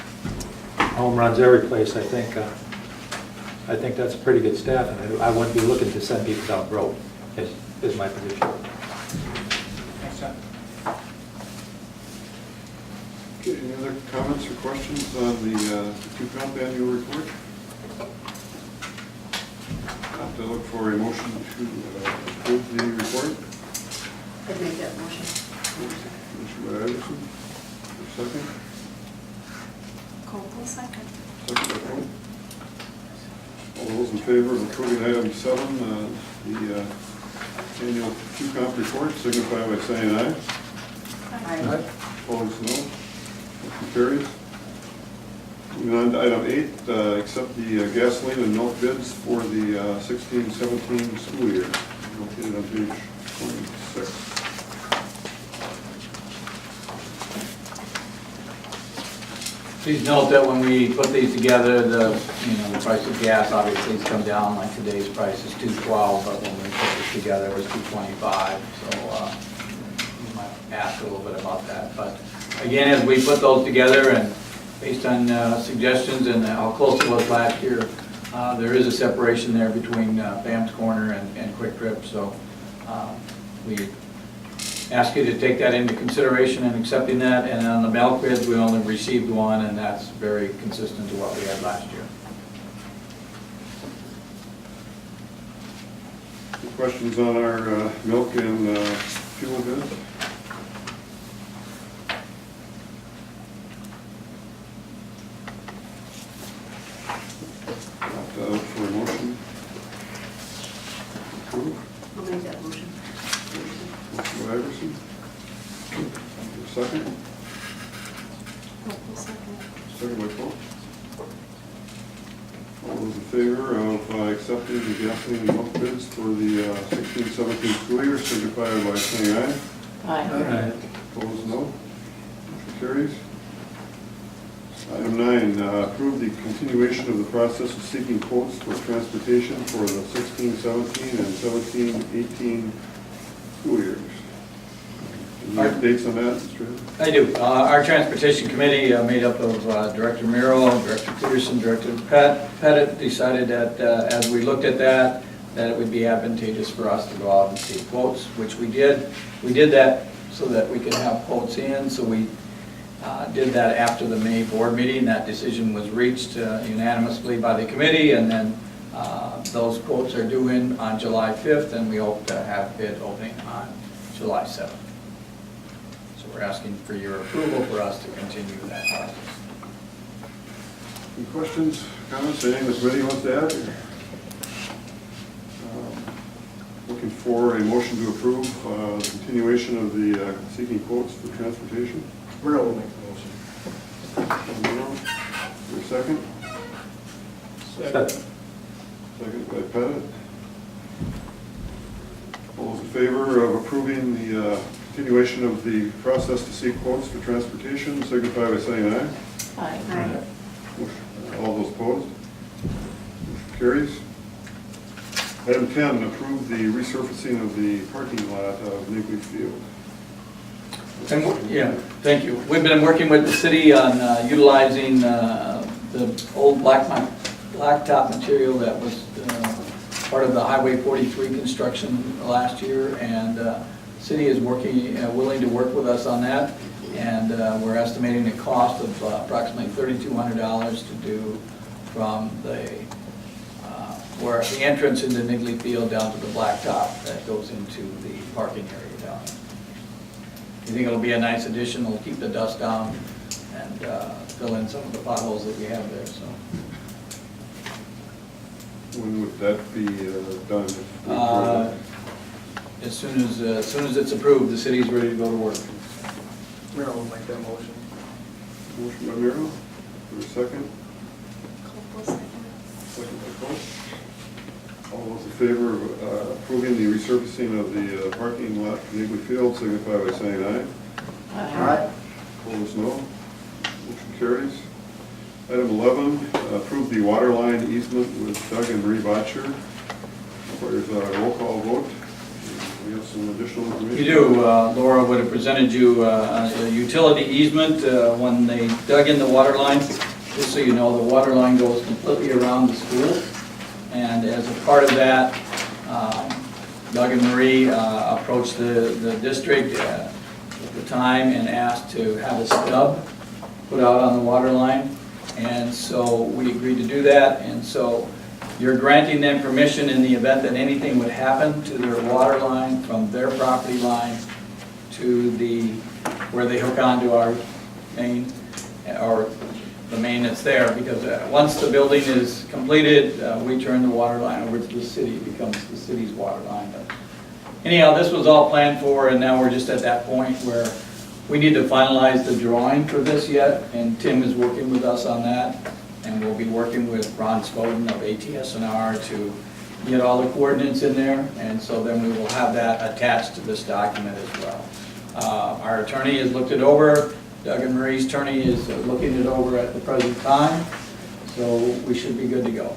home runs every place, I think I think that's a pretty good staff, and I wouldn't be looking to send people down broke, is my position. Thanks, John. Okay, any other comments or questions on the QComp annual report? Have to look for a motion to approve the report. I'd make that motion. Motion by Iverson. Second. Cole, second. Second by Cole. All those in favor of approving item 7, the annual QComp report, signify by saying aye. Aye. Opposed, no. Motion carries. Moving on to item 8, accept the gasoline and milk bids for the 16-17 school year, located on page 26. Please note that when we put these together, the price of gas obviously has come down, like today's price is $2.12, but when we put this together, it was $2.25, so you might ask a little bit about that. But again, as we put those together and based on suggestions and how close it was last year, there is a separation there between Bam's Corner and Quick Trip, so we ask you to take that into consideration in accepting that. And on the milk bids, we only received one, and that's very consistent to what we had last year. Any questions on our milk and fuel bids? For a motion. Approve. I'll make that motion. Motion by Iverson. Second. Cole, second. Second by Cole. All those in favor of accepting the gasoline and milk bids for the 16-17 school year, signify by saying aye. Aye. Opposed, no. Motion carries. Item 9, approve the continuation of the process of seeking quotes for transportation for the 16-17 and 17-18 school years. Any updates on that, Mr. Head? I do. Our Transportation Committee, made up of Director Miro, Director Peterson, Director Pettit, decided that as we looked at that it would be advantageous for us to go out and seek quotes, which we did. We did that so that we could have quotes in, so we did that after the May board meeting. That decision was reached unanimously by the committee, and then those quotes are due in on July 5th, and we hope to have bid opening on July 7th. So we're asking for your approval for us to continue that process. Any questions, comments, anything the committee wants to add? Looking for a motion to approve the continuation of the seeking quotes for transportation. Merrill will make the motion. Your second? Second. Second by Pettit. All those in favor of approving the continuation of the process to seek quotes for transportation, signify by saying aye. Aye. All those opposed? Motion carries. Item 10, approve the resurfacing of the parking lot of Nigley Field. Yeah, thank you. We've been working with the city on utilizing the old blacktop material that was part of the Highway 43 construction last year, and the city is willing to work with us on that, and we're estimating a cost of approximately $3,200 to do from where the entrance into Nigley Field down to the blacktop that goes into the parking area down there. I think it'll be a nice addition. It'll keep the dust down and fill in some of the potholes that we have there, so. When would that be done? As soon as it's approved, the city's ready to go to work. Merrill will make that motion. Motion by Miro, for a second. Cole, second. Second by Cole. All those in favor of approving the resurfacing of the parking lot for Nigley Field, signify by saying aye. Aye. Opposed, no. Motion carries. Item 11, approve the water line easement with Doug and Marie Botcher. Requires a roll call vote. We have some additional information. You do. Laura would have presented you a utility easement when they dug in the water line. Just so you know, the water line goes completely around the school. And as a part of that, Doug and Marie approached the district at the time and asked to have a stub put out on the water line. And so we agreed to do that. And so you're granting them permission in the event that anything would happen to their water line from their property line to where they hook onto our main, or the main that's there, because once the building is completed, we turn the water line over to the city. It becomes the city's water line. But anyhow, this was all planned for, and now we're just at that point where we need to finalize the drawing for this yet, and Tim is working with us on that, and we'll be working with Ron Spoden of ATS&R to get all the coordinates in there, and so then we will have that attached to this document as well. Our attorney has looked it over. Doug and Marie's attorney is looking it over at the present time, so we should be good to go.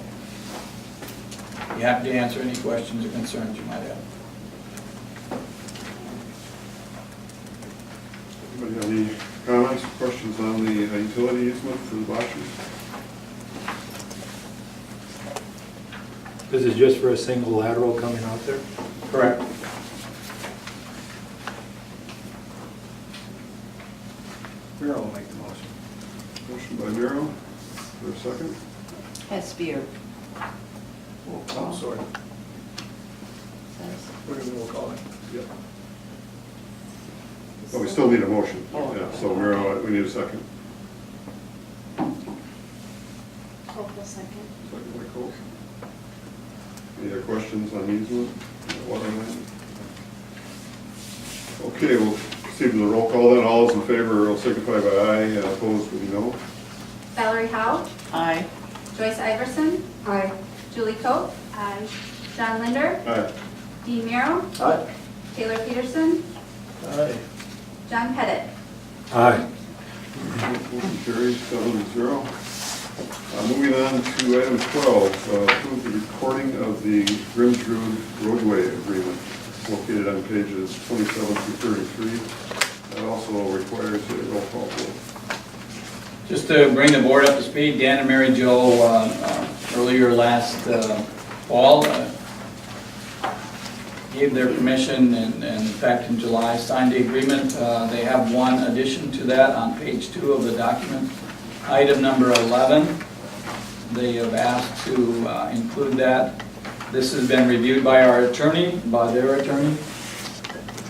Be happy to answer any questions or concerns you might have. Anybody have any comments or questions on the utility easement for the Boschers? This is just for a single lateral coming out there? Correct. Miro will make the motion. Motion by Miro, for a second. SBR. I'm sorry. Says. We're going to call it. Yep. But we still need a motion. Yeah, so Miro, we need a second. Hope a second. Second by Colt. Any other questions on easement, water line? Okay, we'll proceed to the roll call then. All those in favor will signify by aye, and opposed will be no. Valerie Howe, Aye. Joyce Iverson, Aye. Julie Cope, Aye. John Linder, Aye. Dee Miro, Aye. Taylor Peterson, Aye. John Pettit. Aye. Motion carries 7-0. Moving on to item 12, approve the recording of the Grimsrud roadway agreement located on pages 27 through 33. That also requires a roll call vote. Just to bring the board up to speed, Dan and Mary Jo earlier last fall gave their permission, and in fact in July signed the agreement. They have one addition to that on page 2 of the document. Item number 11, they have asked to include that. This has been reviewed by our attorney, by their attorney,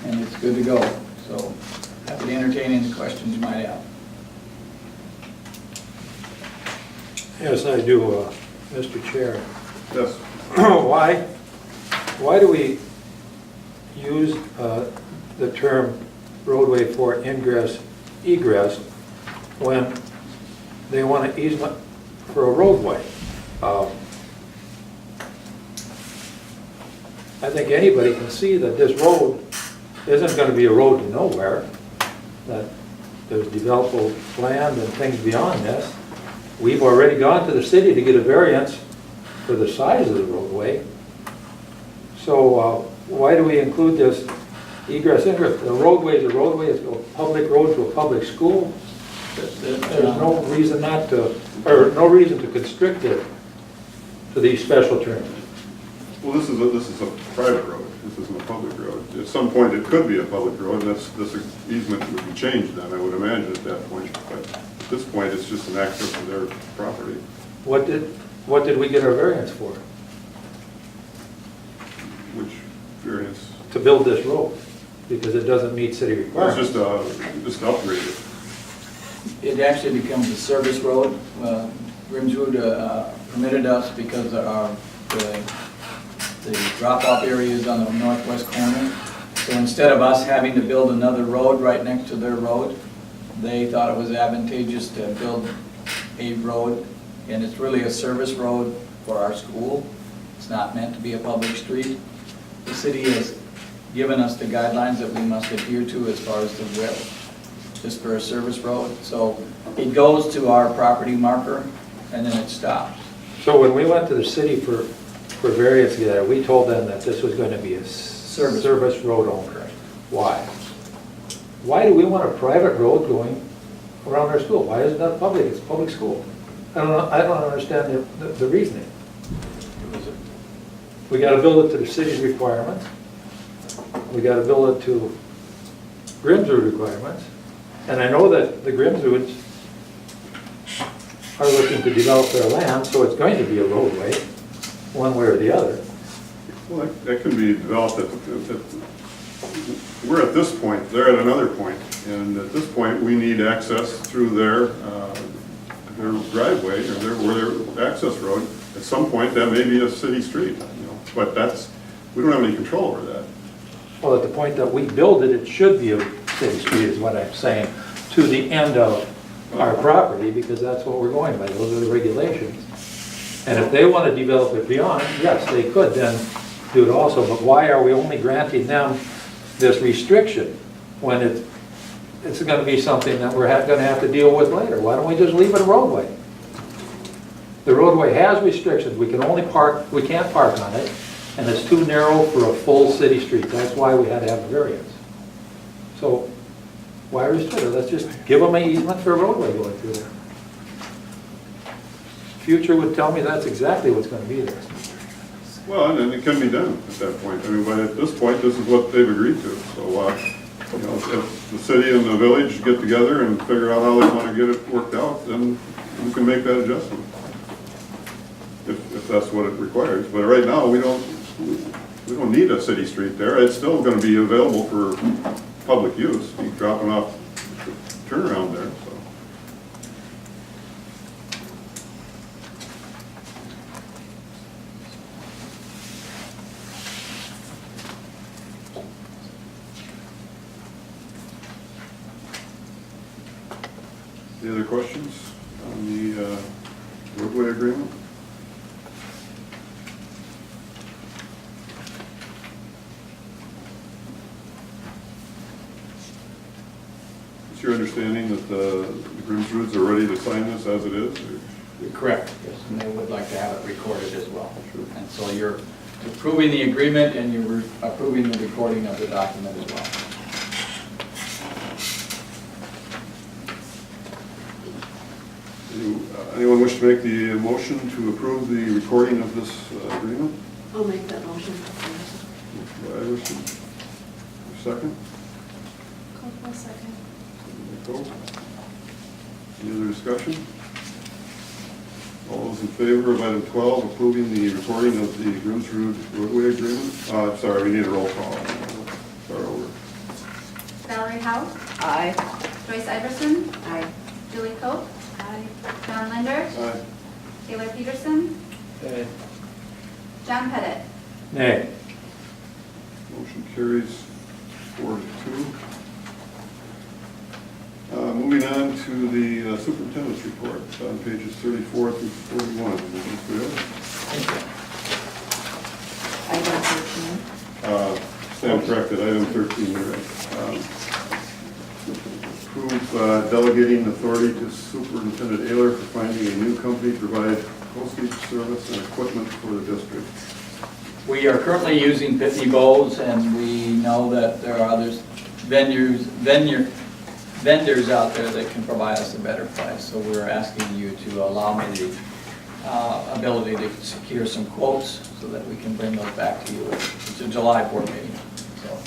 and it's good to go. So happy to entertain any questions you might have. Yes, I do, Mr. Chair. Yes. Why do we use the term roadway for ingress, egress, when they want an easement for a roadway? I think anybody can see that this road isn't going to be a road to nowhere, that there's developable land and things beyond this. We've already gone to the city to get a variance for the size of the roadway. So why do we include this egress, ingress? The roadway is a roadway, it's a public road to a public school. There's no reason not to, or no reason to constrict it to these special terms. Well, this is a private road. This isn't a public road. At some point, it could be a public road, and this easement would be changed then, I would imagine at that point. But at this point, it's just an access to their property. What did we get our variance for? Which variance? To build this road, because it doesn't meet city Well, it's requirements. just upgraded. It actually becomes a service road. Grimswood permitted us because the drop-off area is on the northwest corner. So instead of us having to build another road right next to their road, they thought it was advantageous to build a road, and it's really a service road for our school. It's not meant to be a public street. The city has given us the guidelines that we must adhere to as far as the width, just for a service road. So it goes to our property marker, and then it stops. So when we went to the city for variance together, we told them that this was going to be a service road only. Why? Why do we want a private road going around our school? Why isn't that public? It's a public school. I don't understand the reasoning. We gotta build it to the city's requirements. We gotta build it to Grimsrud requirements. And I know that the Grimsroods are looking to develop their land, so it's going to be a roadway, one way or the other. Well, that can be developed we're at this point, they're at another point, and at this point, we need access through their driveway, or their access road. At some point, that may be a city street, but we don't have any control over that. Well, at the point that we build it, it should be a city street, is what I'm saying, to the end of our property, because that's what we're going by, those are the regulations. And if they want to develop it beyond, yes, they could then do it also, but why are we only granting them this restriction when it's going to be something that we're going to have to deal with later? Why don't we just leave it a roadway? The roadway has restrictions, we can't park on it, and it's too narrow for a full city street. That's why we had to have a variance. So why restrict it? Let's just give them an easement for a roadway going through there. Future would tell me that's exactly what's going to be there. Well, and it can be done at that point. I mean, but at this point, this is what they've agreed to. So, if the city and the village get together and figure out how they want to get it worked out, then we can make that adjustment. If that's what it requires. But right now, we don't need a city street there. It's still going to be available for public use. You're dropping off the turnaround there, so. Any other questions on the roadway agreement? Is your understanding that the Grimsroods are ready to sign this as it is? Correct, yes, and they would like to have it recorded as well. And so you're approving the agreement and you're approving the recording of the document as well. Anyone wish to make the motion to approve the recording of this agreement? I'll make that motion. Motion by Iverson. Second? Copeland, second. Cope. Any other discussion? All those in favor of item 12, approving the recording of the Grimsrud roadway agreement? Sorry, we need a roll call. Start over. Valerie House, Aye. Joyce Iverson, Aye. Julie Cope, Aye. John Linder, Aye. Taylor Peterson, Okay. John Pettit. Nay. Motion carries 4-2. Moving on to the superintendent's report on pages 34 through 41. Mrs. Field? Item 13. Stand corrected, item 13, you're right. Approve delegating authority to Superintendent Ayler for finding a new company to provide postage service and equipment for the district. We are currently using Pitney Bowes, and we know that there are others, vendors out there that can provide us a better price. So we're asking you to allow me the ability to secure some quotes so that we can bring those back to you at the July board meeting. So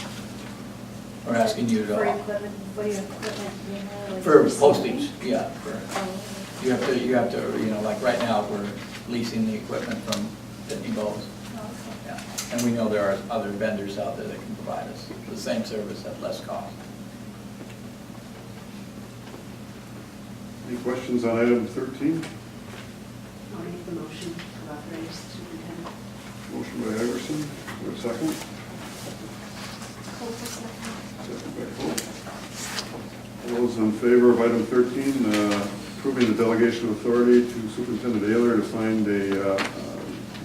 we're asking you For to, equipment, what do you equipment, do you know? Like for something? postage, yeah. Oh, You have to, like right now, we're leasing the equipment from Pitney Bowes. okay. Yeah. And we know there are other vendors out there that can provide us the same service at less cost. Any questions on item 13? I'll make the motion to authorize the superintendent. Motion by Iverson, is there a second? Copeland, second. Second by Cope. All those in favor of item 13, approving the delegation of authority to Superintendent Ayler to find a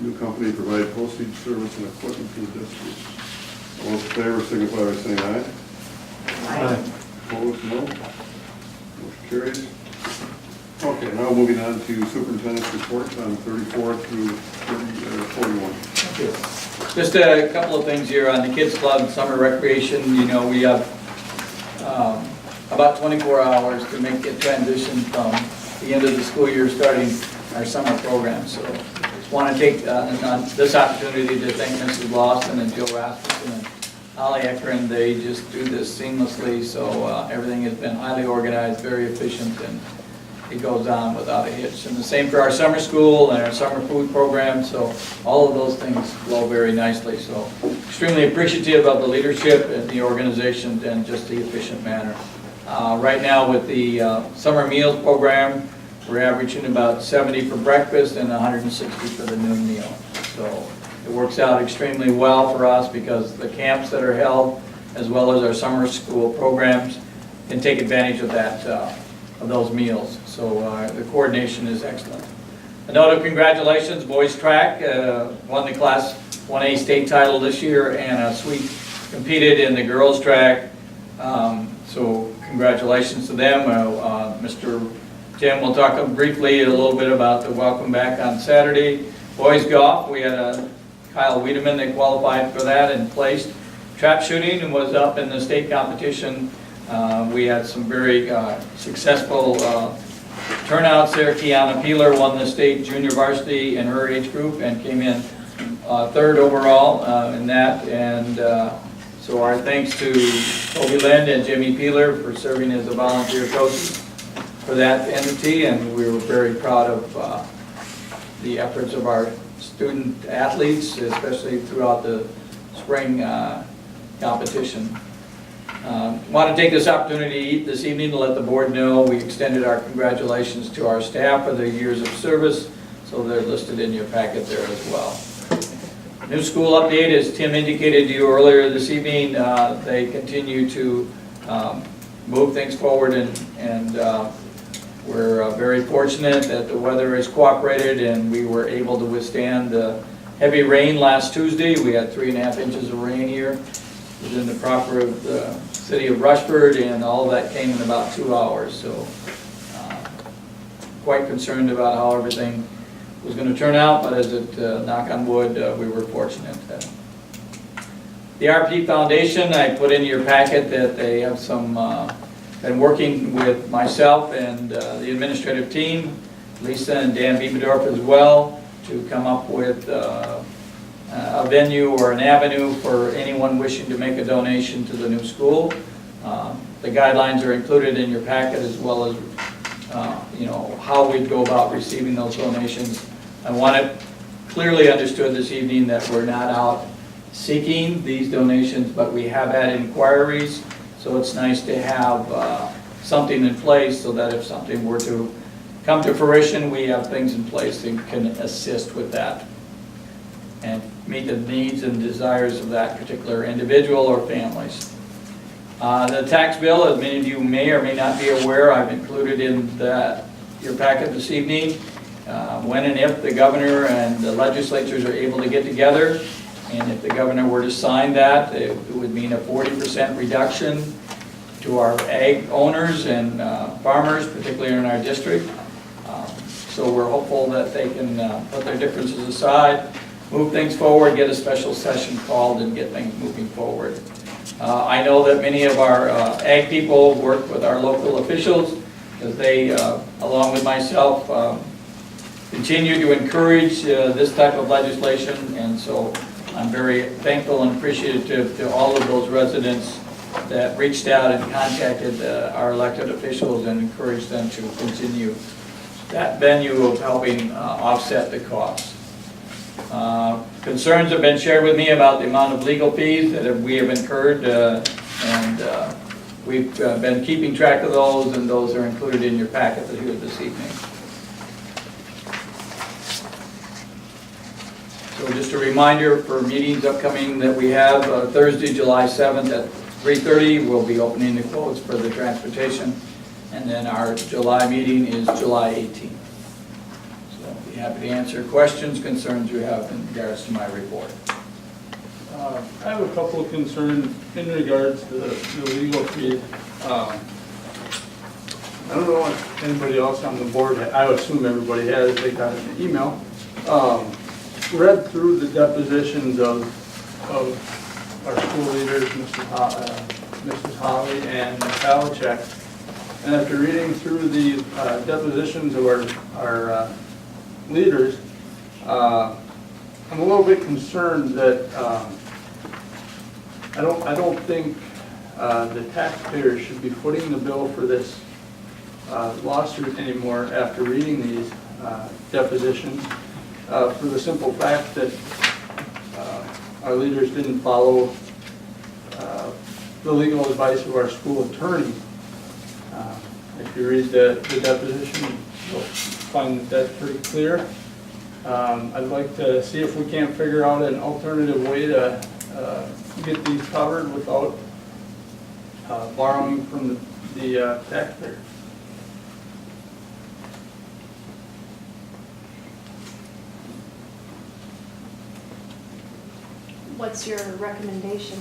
new company to provide postage service and equipment for the district. All those in favor signify by saying aye. Aye. Opposed, no. Motion carries. Okay, now moving on to superintendent's report on 34 through 41. Just a couple of things here on the Kids Club, summer recreation. You know, we have about 24 hours to make a transition from the end of the school year starting our summer program. So Just want to take this opportunity to thank Mrs. Lawson and Joe Rasmussen and Holly Eckern. They just do this seamlessly, so everything has been highly organized, very efficient, and it goes on without a hitch. And the same for our summer school and our summer food program, so all of those things flow very nicely. So extremely appreciative of the leadership and the organization and just the efficient manner. Right now with the summer meals program, we're averaging about 70 for breakfast and 160 for the noon meal. So it works out extremely well for us because the camps that are held, as well as our summer school programs, can take advantage of that, of those meals. So the coordination is excellent. A note of congratulations, boys track won the Class 1A state title this year, and a suite competed in the girls track. So congratulations to them. Mr. Jim will talk briefly a little bit about the welcome back on Saturday. Boys golf, we had Kyle Wiedemann that qualified for that and placed. Trap shooting and was up in the state competition. We had some very successful turnouts there. Kiana Peeler won the state junior varsity in her age group and came in third overall in that. And so our thanks to Toby Lind and Jimmy Peeler for serving as a volunteer coaches for that entity, and we were very proud of the efforts of our student athletes, especially throughout the spring competition. Want to take this opportunity this evening to let the board know we extended our congratulations to our staff for their years of service, so they're listed in your packet there as well. New school update, as Tim indicated to you earlier this evening, they continue to move things forward, and we're very fortunate that the weather has cooperated and we were able to withstand the heavy rain last Tuesday. We had 3.5 inches of rain here within the proper of the city of Rushford, and all of that came in about 2 hours. So quite concerned about how everything was going to turn out, but as it, knock on wood, we were fortunate. The RP Foundation, I put in your packet that they have some been working with myself and the administrative team, Lisa and Dan Biebendorf as well, to come up with a venue or an avenue for anyone wishing to make a donation to the new school. The guidelines are included in your packet, as well as how we'd go about receiving those donations. I want it clearly understood this evening that we're not out seeking these donations, but we have had inquiries. So it's nice to have something in place so that if something were to come to fruition, we have things in place that can assist with that and meet the needs and desires of that particular individual or families. The tax bill, as many of you may or may not be aware, I've included in your packet this evening. When and if the governor and the legislatures are able to get together, and if the governor were to sign that, it would mean a 40% reduction to our ag owners and farmers, particularly in our district. So we're hopeful that they can put their differences aside, move things forward, get a special session called, and get things moving forward. I know that many of our ag people work with our local officials, because they, along with myself, continue to encourage this type of legislation, and so I'm very thankful and appreciative to all of those residents that reached out and contacted our elected officials and encouraged them to continue that venue of helping offset the costs. Concerns have been shared with me about the amount of legal fees that we have incurred, and we've been keeping track of those, and those are included in your packet here this evening. So just a reminder for meetings upcoming that we have Thursday, July 7th at 3:30, we'll be opening the quotes for the transportation, and then our July meeting is July 18th. So I'll be happy to answer questions, concerns you have in regards to my report. I have a couple of concerns in regards to the legal fee. I don't know if anybody else on the board, I would assume everybody has, they got it in the email. Read through the depositions of our school leaders, Mrs. Holly and Ms. Halachek. And after reading through the depositions of our leaders, I'm a little bit concerned that I don't think the taxpayers should be footing the bill for this lawsuit anymore after reading these depositions, for the simple fact that our leaders didn't follow the legal advice of our school attorney. If you read the deposition, you'll find that that's pretty clear. I'd like to see if we can't figure out an alternative way to get these covered without borrowing from the taxpayer. What's your recommendation?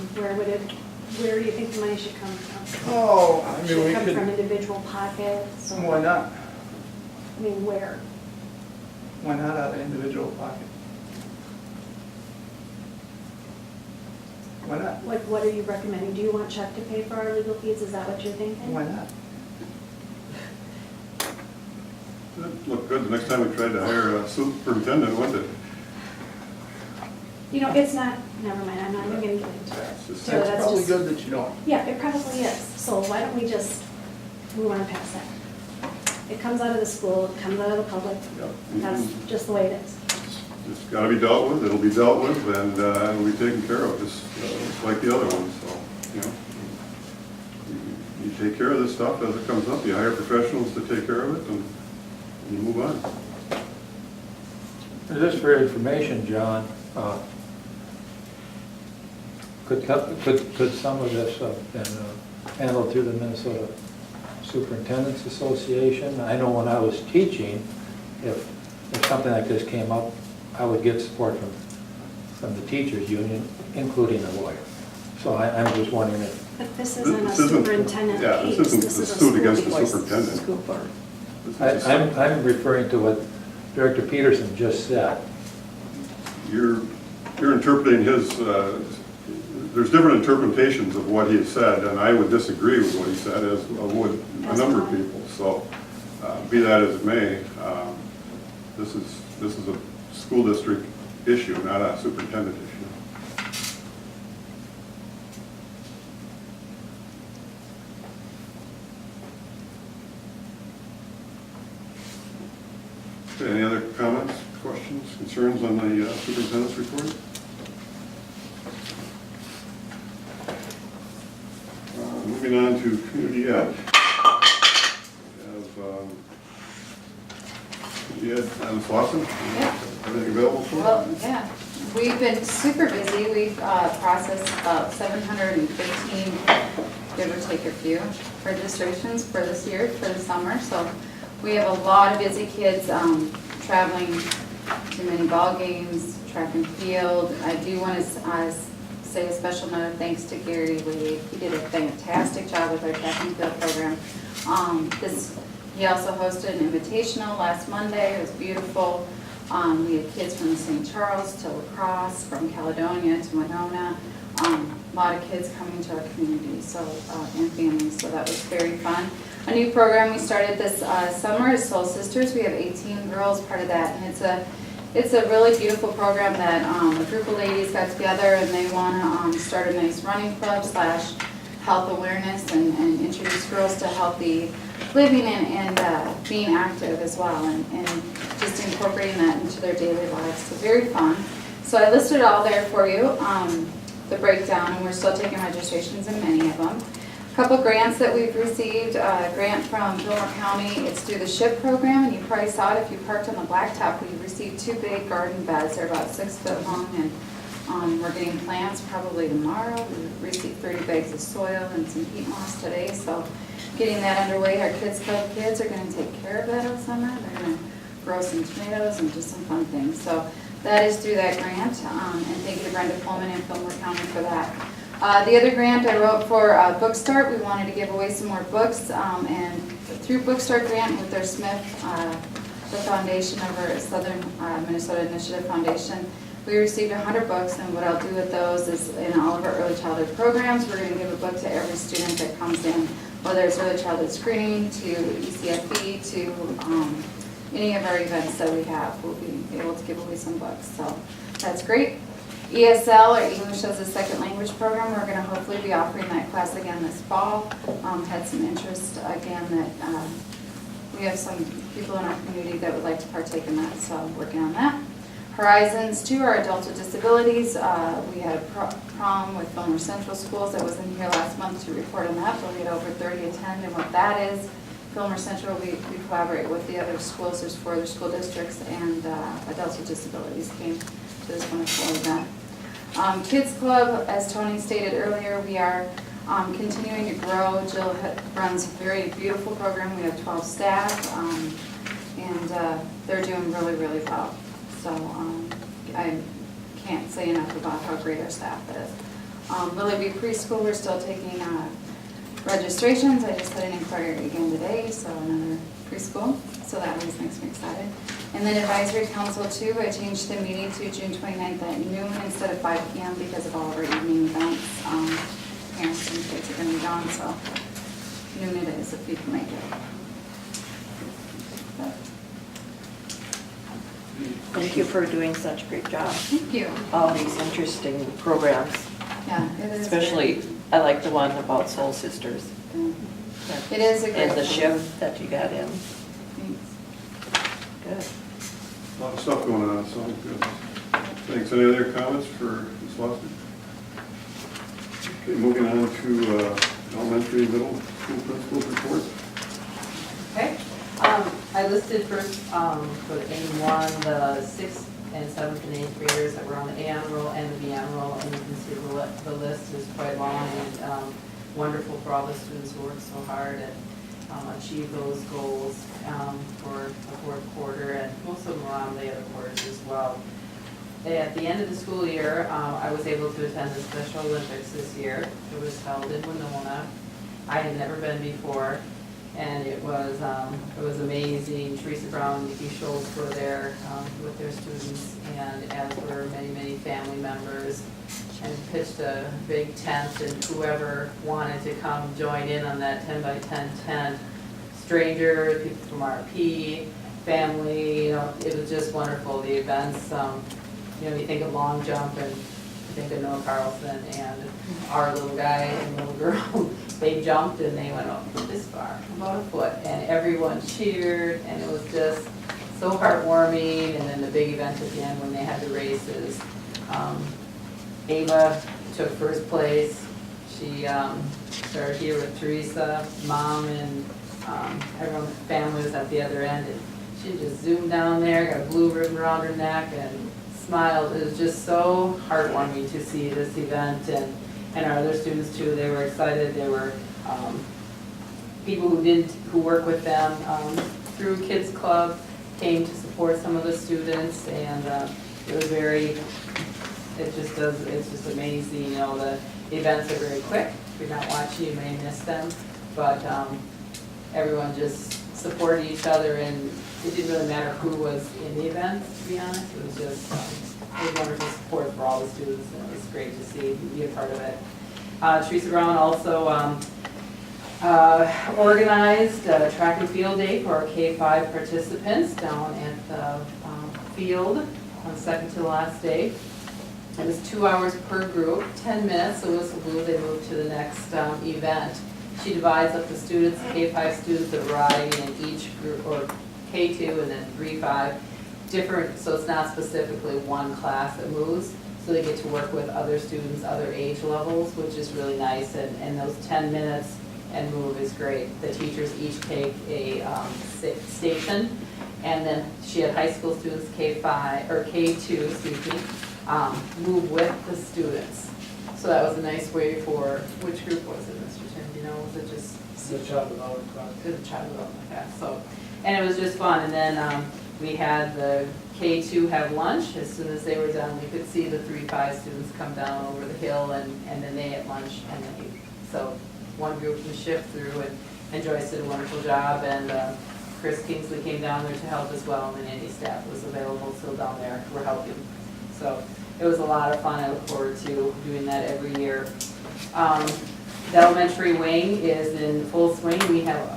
Where do you think the money should come from? Oh, I mean, Should we it come could, from individual pockets? or- why not? I mean, where? Why not out of individual pocket? Why not? Like, what are you recommending? Do you want Chuck to pay for our legal fees? Is that what you're thinking? Why not? It'd look good the next time we tried to hire a superintendent, wouldn't it? You know, it's not, never mind, I'm not even gonna get into it. It's just- So That's that's probably just- good that you don't. Yeah, it probably is. So why don't we just move on past that? It comes out of the school, it comes out of the public. That's just the way it is. It's got to be dealt with, it'll be dealt with, and it'll be taken care of, just like the other ones, so, you know. You take care of this stuff as it comes up, you hire professionals to take care of it, and you move on. Just for information, John, could some of this have been handled through the Minnesota Superintendent's Association? I know when I was teaching, if something like this came up, I would get support from the teachers union, including a lawyer. So I'm just wondering if, But this isn't a This isn't- superintendent Yeah, case. this isn't This a is a suit school against the case. superintendent. School board. This is a- I'm referring to what Director Peterson just said. You're interpreting his, there's different interpretations of what he has said, and I would disagree with what he said, as would a number of people. So, be that as it may, this is a school district issue, not a superintendent issue. Okay, any other comments, questions, concerns on the superintendent's report? Moving on to community ed. We have community ed, Ms. Lawson. Yeah. Everything available for? Well, yeah, we've been super busy. We've processed about 715, give or take a few, registrations for this year, for the summer. So we have a lot of busy kids traveling to many ball games, track and field. I do want to say a special note of thanks to Gary Wade. He did a fantastic job with our track and field program. He also hosted an invitational last Monday. It was beautiful. We had kids from St. Charles to La Crosse, from Caledonia to Winona. A lot of kids coming to our community, and families, so that was very fun. A new program we started this summer is Soul Sisters. We have 18 girls part of that, and it's a really beautiful program that a group of ladies got together and they want to start a nice running club / health awareness and introduce girls to healthy living and being active as well, and just incorporating that into their daily lives. So very fun. So I listed it all there for you, the breakdown, and we're still taking registrations in many of them. A couple grants that we've received, a grant from Gilmore County, it's through the SHIP program, and you probably saw it if you parked on the blacktop. We received 2 big garden beds. They're about 6 foot long, and we're getting plants probably tomorrow. We received 30 bags of soil and some peat moss today, so getting that underway. Our Kids Club kids are going to take care of that all summer. They're going to grow some tomatoes and do some fun things. So that is through that grant, and thank you to Brenda Pullman and Fillmore County for that. The other grant I wrote for Bookstart, we wanted to give away some more books, and through Bookstart grant with their Smith, the foundation over Southern Minnesota Initiative Foundation, we received 100 books, and what I'll do with those is in all of our early childhood programs, we're going to give a book to every student that comes in, whether it's early childhood screening, to ECFE, to any of our events that we have, we'll be able to give away some books, so that's great. ESL, or English as a Second Language program, we're going to hopefully be offering that class again this fall. Had some interest again that we have some people in our community that would like to partake in that, so I'm working on that. Horizons 2 are adults with disabilities. We had a prom with Fillmore Central Schools. I wasn't here last month to report on that, but we had over 30 attend, and what that is, Fillmore Central, we collaborate with the other schools, there's 4 other school districts, and adults with disabilities came to this wonderful event. Kids Club, as Tony stated earlier, we are continuing to grow. Jill runs a very beautiful program. We have 12 staff, and they're doing really, really well. So I can't say enough about how great our staff is. Lily View Preschool, we're still taking registrations. I just had an inquiry again today, so another preschool. So that always makes me excited. And then Advisory Council 2, I changed the meeting to June 29th at noon instead of 5 p.m. because of all of our evening events. Parents and kids are going to be gone, so noon it is if you can make it. Thank you for doing such a great job. Thank you. All these interesting programs. Yeah, it is. Especially, I like the one about Soul Sisters. It is a great And the one. shift that you got in. Thanks. Good. A lot of stuff going on, so good. Thanks. Any other comments for Ms. Foster? Okay, moving on to elementary, middle school principals report. Okay. I listed first for the A1, the 6th and 7th and 8th graders that were on the A honor roll and the B honor roll, and you can see the list is quite long and wonderful for all the students who worked so hard and achieve those goals for the fourth quarter, and most of them were on the other quarters as well. At the end of the school year, I was able to attend the Special Olympics this year. It was held in Winona. I had never been before, and it was amazing. Teresa Brown and Nikki Schultz were there with their students, and as were many, many family members, and pitched a big tent, and whoever wanted to come join in on that 10 by 10 tent, strangers, people from RP, family, it was just wonderful. The events, you think of long jump and you think of Noah Carlson and our little guy and little girl, they jumped and they went up this far, about a foot, and everyone cheered, and it was just so heartwarming. And then the big event at the end when they had the races. Ava took first place. She started here with Teresa, mom, and everyone, family was at the other end, and she just zoomed down there, got a blue ribbon around her neck, and smiled. It was just so heartwarming to see this event, and our other students too. They were excited. There were people who work with them through Kids Club came to support some of the students, and it was very. It's just amazing. The events are very quick. If you're not watching, you may miss them, but everyone just supported each other, and it didn't really matter who was in the event, to be honest. It was just it was wonderful support for all the students, and it was great to see be a part of it. Teresa Brown also organized a track and field day for our K-5 participants down at the field on second to the last day. It was 2 hours per group, 10 minutes, so whistle blew, they moved to the next event. She divides up the students, K-5 students, a variety in each group, or K2 and then 3-5, different, so it's not specifically one class that moves, so they get to work with other students, other age levels, which is really nice, and those 10 minutes and move is great. The teachers each take a station, and then she had high school students, K5, or K2, excuse me, move with the students. So that was a nice way for, which group was it, Mr. Tim, do you know, was it just? The child development class. The child development class, so, and it was just fun, and then we had the K2 have lunch. As soon as they were done, we could see the 3-5 students come down over the hill, and then they had lunch, and then so one group can shift through, and Joyce did a wonderful job, and Chris Kingsley came down there to help as well, and Andy staff was available still down there, we're helping. So it was a lot of fun. I look forward to doing that every year. The elementary wing is in full swing. We have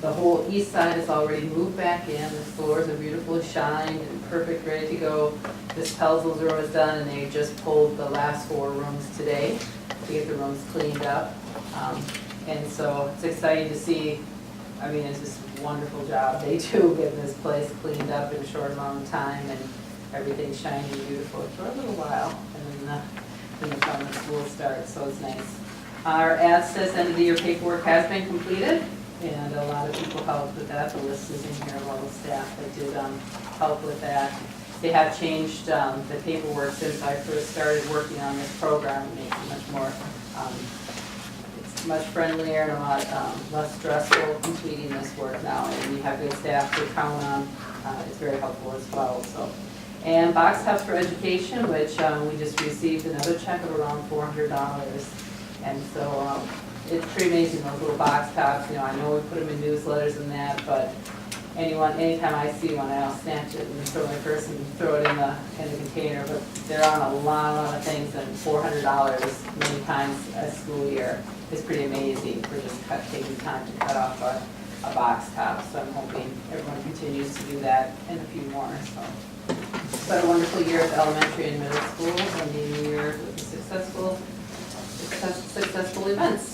The whole east side is already moved back in, the floors are beautifully shined and perfect, ready to go. This Pelzel's room is done, and they just pulled the last 4 rooms today to get the rooms cleaned up. And so it's exciting to see, I mean, it's just a wonderful job they do getting this place cleaned up in a short amount of time, and everything's shiny and beautiful for a little while, and then when the school starts, so it's nice. Our ASTIS end of the year paperwork has been completed, and a lot of people helped with that. The list is in here of all the staff that did help with that. They have changed the paperwork since I first started working on this program. It makes it much more, it's much friendlier and a lot less stressful completing this work now. And you have good staff to count on. It's very helpful as well. So, and box tops for education, which we just received another check of around $400. And so it's pretty amazing, those little box tops. You know, I know we put them in newsletters and that, but anytime I see one, I'll snatch it and throw my purse and throw it in the container. But they're on a lot of things, and $400 many times a school year is pretty amazing for just taking time to cut off a box top. So I'm hoping everyone continues to do that and a few more. So, but a wonderful year at the elementary and middle school, and the year with the successful events.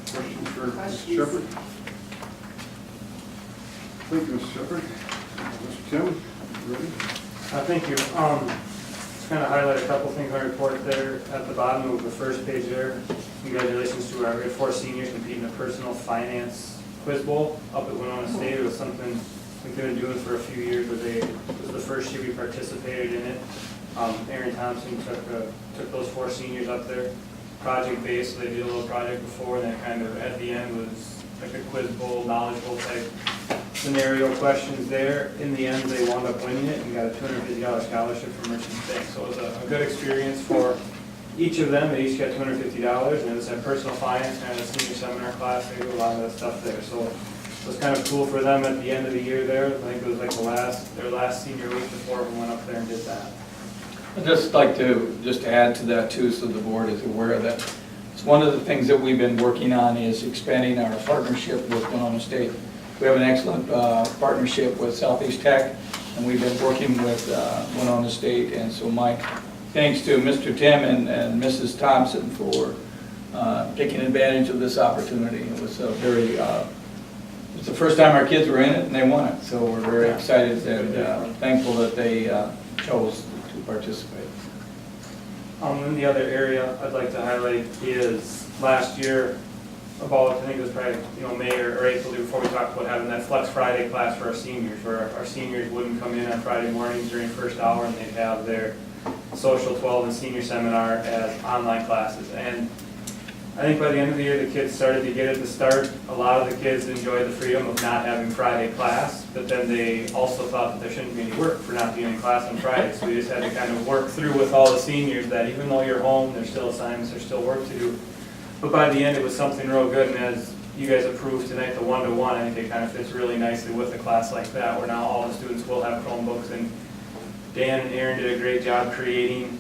Questions for Mrs. Shepherd? Thank you, Mrs. Shepherd. Mr. Tim, you ready? Thank you. Just kind of highlight a couple things on the report there at the bottom of the first page there. Congratulations to our grade 4 seniors competing in the personal finance quiz bowl up at Winona State. It was something we've been doing for a few years, but it was the first year we participated in it. Aaron Thompson took those 4 seniors up there, project-based, so they did a little project before, and then kind of at the end was like a quiz bowl, knowledge bowl type scenario questions there. In the end, they wound up winning it and got a $250 scholarship from Merchants Bank. So it was a good experience for each of them. They each got $250, and it was a personal finance, kind of a senior seminar class. They do a lot of that stuff there. So it was kind of cool for them at the end of the year there. I think it was like their last senior week before we went up there and did that. I'd just like to add to that too, so the board is aware that it's one of the things that we've been working on is expanding our partnership with Winona State. We have an excellent partnership with Southeast Tech, and we've been working with Winona State. And so my thanks to Mr. Tim and Mrs. Thompson for taking advantage of this opportunity. It was it's the first time our kids were in it and they won it. So we're very excited and thankful that they chose to participate. And the other area I'd like to highlight is last year, about, I think it was probably, May or April before, we talked about having that Flex Friday class for our seniors, where our seniors wouldn't come in on Friday mornings during first hour, and they'd have their Social 12 and senior seminar as online classes. And I think by the end of the year, the kids started to get it to start. A lot of the kids enjoyed the freedom of not having Friday class, but then they also thought that there shouldn't be any work for not being in class on Friday. So we just had to kind of work through with all the seniors that even though you're home, there's still assignments, there's still work to do. But by the end, it was something real good, and as you guys approved tonight, the 1-to-1, I think it kind of fits really nicely with a class like that, where now all the students will have Chromebooks, and Dan and Aaron did a great job creating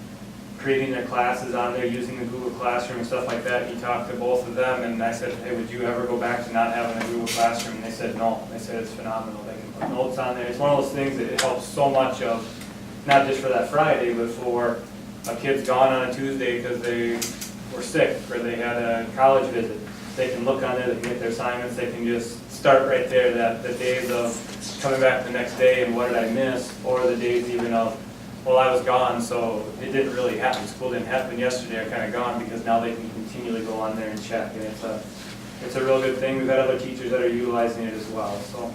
their classes on there using the Google Classroom and stuff like that. He talked to both of them, and I said, hey, would you ever go back to not having a Google Classroom? And they said no. They said it's phenomenal. They can put notes on there. It's one of those things that it helps so much of, not just for that Friday, but for a kid's gone on a Tuesday because they were sick or they had a college visit. They can look on there, they can get their assignments, they can just start right there, that the days of coming back the next day and what did I miss, or the days even of, well, I was gone, so it didn't really happen. School didn't happen yesterday, are kind of gone, because now they can continually go on there and check, and it's a real good thing. We've had other teachers that are utilizing it as well. So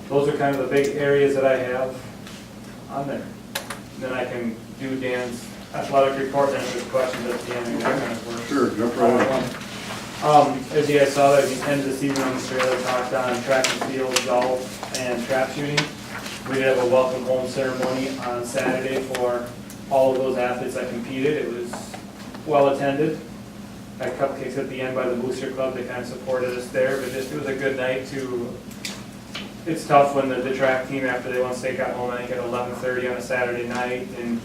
those are kind of the big areas that I have on there. And then I can do Dan's athletic report, and if there's questions at the end, and that kind of work. Sure, jump right on. As you guys saw, at the end of the season on the trailer, talked on track and field, golf, and trap shooting. We did have a welcome home ceremony on Saturday for all of those athletes that competed. It was well attended. Had cupcakes at the end by the Booster Club. They kind of supported us there, but just it was a good night to. It's tough when the track team, after they won state, got home I think at 11:30 on a Saturday night, and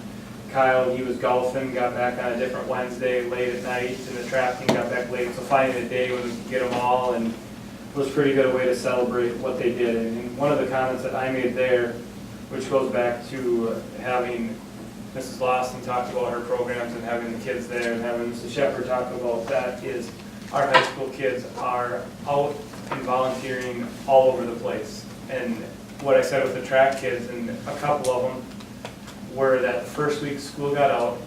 Kyle, he was golfing, got back on a different Wednesday late at night, and the track team got back late, so finding a day when we could get them all, and it was pretty good a way to celebrate what they did. And one of the comments that I made there, which goes back to having Mrs. Lawson talk about her programs and having the kids there, and having Mrs. Shepherd talk about that, is our high school kids are out and volunteering all over the place. And what I said with the track kids, and a couple of them, were that the first week school got out,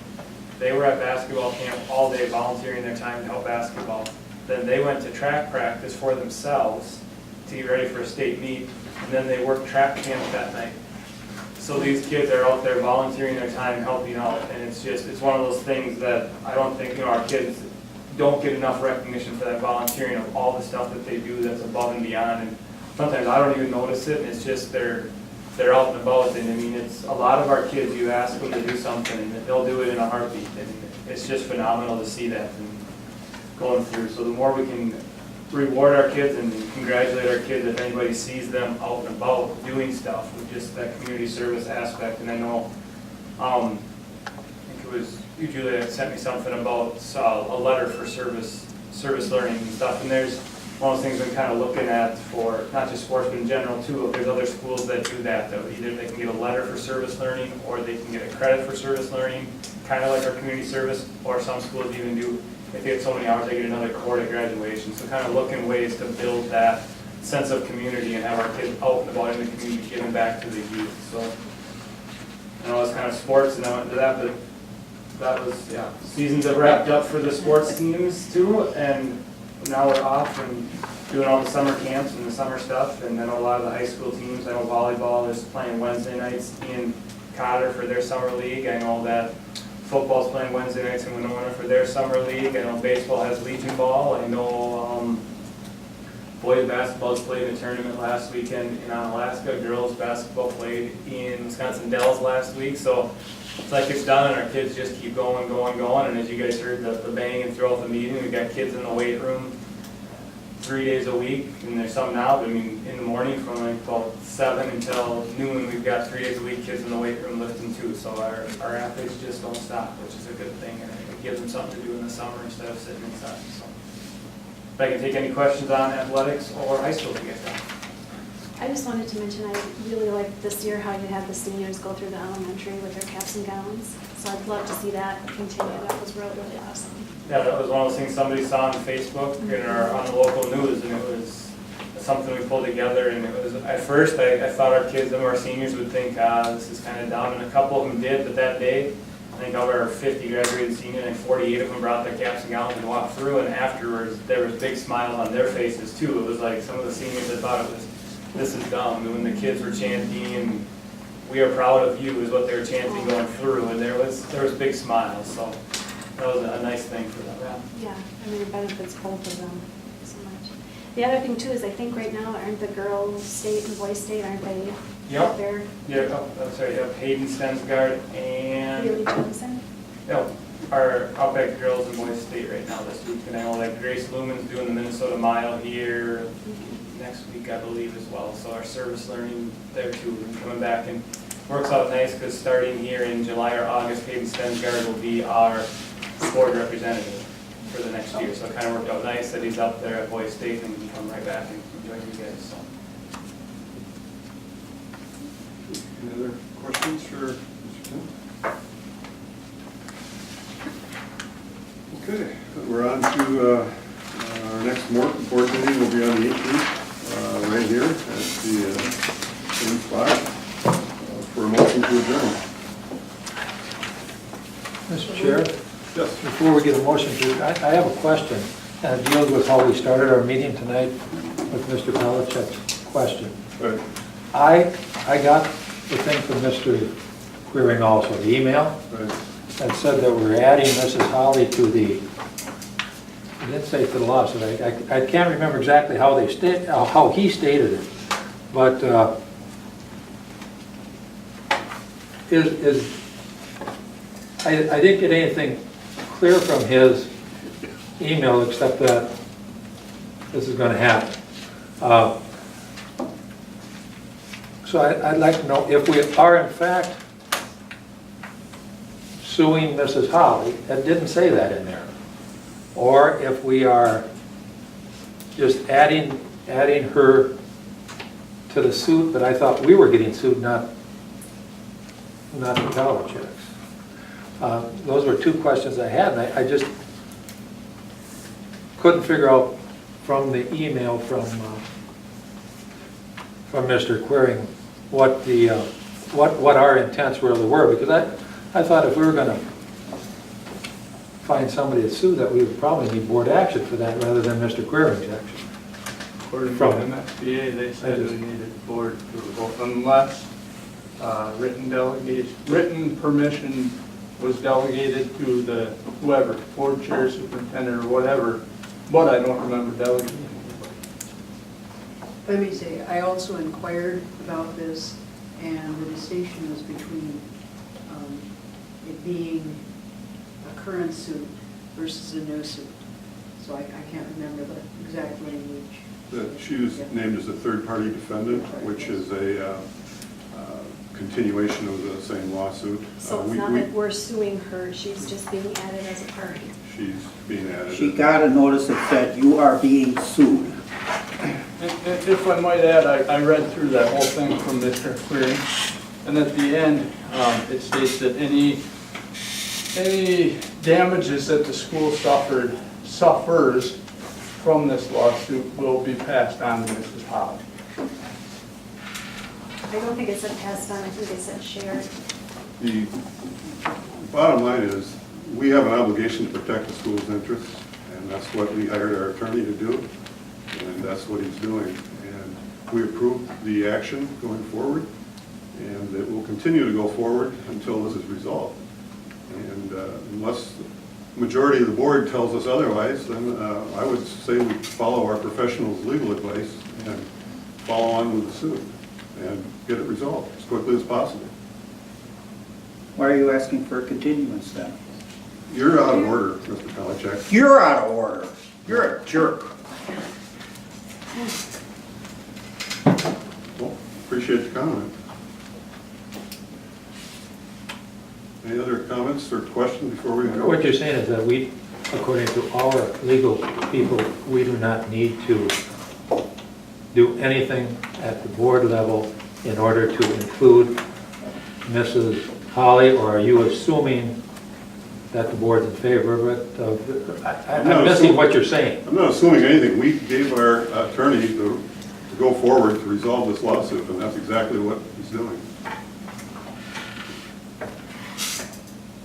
they were at basketball camp all day volunteering their time to help basketball. Then they went to track practice for themselves to get ready for a state meet, and then they worked track camp that night. So these kids are out there volunteering their time, helping out, and it's one of those things that I don't think, our kids don't get enough recognition for that volunteering of all the stuff that they do that's above and beyond. And sometimes I don't even notice it, and it's just they're out and about. And I mean, it's a lot of our kids, you ask them to do something and they'll do it in a heartbeat, and it's just phenomenal to see that and going through. So the more we can reward our kids and congratulate our kids if anybody sees them out and about doing stuff with just that community service aspect. And I know, I think it was you, Julia, that sent me something about a letter for service learning and stuff. And there's one of those things I'm kind of looking at for not just sports, but in general too. If there's other schools that do that, though, either they can get a letter for service learning or they can get a credit for service learning, kind of like our community service, or some schools even do. If they get so many hours, they get another core at graduation. So kind of looking ways to build that sense of community and have our kids out and about in the community, giving back to the youth. So I know it's kind of sports, and I went into that, but that was, seasons have wrapped up for the sports teams too, and now we're off and doing all the summer camps and the summer stuff. And then a lot of the high school teams, I know volleyball is playing Wednesday nights in Cotter for their summer league. I know that football's playing Wednesday nights in Winona for their summer league. I know baseball has Legion Ball. I know boys basketball's played in a tournament last weekend in Alaska. Girls basketball played in Wisconsin Dells last week. So it's like it's done, and our kids just keep going. And as you guys heard the bang and throughout the meeting, we've got kids in the weight room 3 days a week, and there's some now, but I mean, in the morning from like about 7 until noon, we've got 3 days a week kids in the weight room lifting too. So our athletes just don't stop, which is a good thing, and it gives them something to do in the summer instead of sitting inside. So if I can take any questions on athletics or high school to get done. I just wanted to mention, I really liked this year how you had the seniors go through the elementary with their caps and gowns. So I'd love to see that continue. That was really, really awesome. Yeah, that was one of those things somebody saw on Facebook and on the local news, and it was something we pulled together. And it was, at first, I thought our kids, some of our seniors would think, this is kind of down, and a couple of them did, but that day, I think of our 50 graduated seniors, and 48 of them brought their caps and gowns and walked through, and afterwards, there was big smiles on their faces too. It was like some of the seniors that thought it was, this is dumb. And when the kids were chanting, "We are proud of you," is what they were chanting going through, and there was big smiles. So that was a nice thing for them. Yeah, I mean, it benefits both of them so much. The other thing too is I think right now, aren't the girls state and boys state, aren't they? Yep. Up there? Yeah, that's right. Yep. Hayden Stensgaard and Haley Johnson? Yep, are up at girls and boys state right now this week. And I know that Grace Lumen's doing the Minnesota Mile here next week, I believe, as well. So our service learning there too, and coming back, and works out nice because starting here in July or August, Hayden Stensgaard will be our board representative for the next year. So it kind of worked out nice that he's up there at Boys State and can come right back and join you guys. So. Any other questions for Mr. Tim? Okay, we're on to our next board meeting will be on the 18th, right here at the same spot, for a motion to adjourn. Mr. Chair? Yes. Before we get a motion to, I have a question, and it deals with how we started our meeting tonight with Mr. Belichick's question. Right. I got the thing from Mr. Queering also, the email, that said that we're adding Mrs. Holly to the, he didn't say to the lawsuit, I can't remember exactly how he stated it, but I didn't get anything clear from his email except that this is going to happen. So I'd like to know if we are in fact suing Mrs. Holly, it didn't say that in there. Or if we are just adding her to the suit, but I thought we were getting sued, not the Pavliceks. Those were two questions I had, and I just couldn't figure out from the email from Mr. Queering what the, what our intents really were, because I thought if we were gonna find somebody to sue, that we would probably need board action for that rather than Mr. Queering's action. According to From- MSBA, they said we needed board approval unless written permission was delegated to the whoever, board chair, superintendent, or whatever, but I don't remember delegating. Let me say, I also inquired about this, and the distinction was between it being a current suit versus a new suit. So I can't remember the exact language. That she was named as a third-party defendant, which is a continuation of the same lawsuit. So it's not that we're suing her, she's just being added as a party. She's being added. She got a notice that said you are being sued. If I might add, I read through that whole thing from Mr. Query, and at the end, it states that any damages that the school suffers from this lawsuit will be passed on to Mrs. Holly. I don't think it said passed on, I think it said shared. The bottom line is, we have an obligation to protect the school's interests, and that's what we hired our attorney to do, and that's what he's doing. And we approved the action going forward, and it will continue to go forward until this is resolved. And unless the majority of the board tells us otherwise, then I would say we follow our professionals' legal advice and follow on with the suit and get it resolved as quickly as possible. Why are you asking for a continuance then? You're out of order, Mr. Pavlicek. You're out of order. You're a jerk. Well, appreciate the comment. Any other comments or questions before we go? What you're saying is that we, according to our legal people, we do not need to do anything at the board level in order to include Mrs. Holly, or are you assuming that the board's in favor of it? I'm missing what you're saying. I'm not assuming anything. We gave our attorney to go forward to resolve this lawsuit, and that's exactly what he's doing.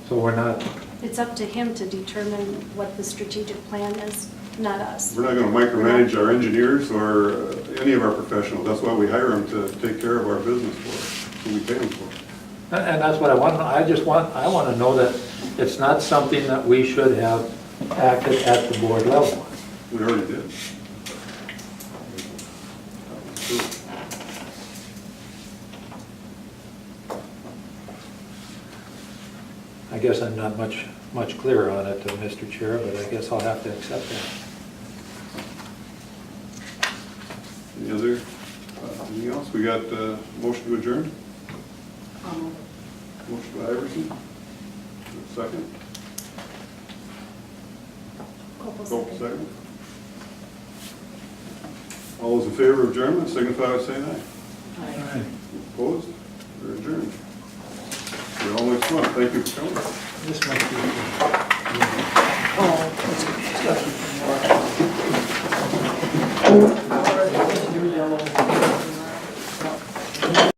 So we're not, It's up to him to determine what the strategic plan is, not us. We're not going to micromanage our engineers or any of our professionals. That's why we hire them to take care of our business for us, so we pay them for. and that's what I want, I want to know that it's not something that we should have acted at the board level. We already did. I guess I'm not much clearer on it, Mr. Chair, but I guess I'll have to accept that. Any other, anything else? We got motion to adjourn? Motion by Iverson. Second? Couple Second. All those in favor of adjournment, signify by saying aye. Aye. Opposed? We're adjourned. We're all next month. Thank you for coming. This might be. Oh, that's a discussion.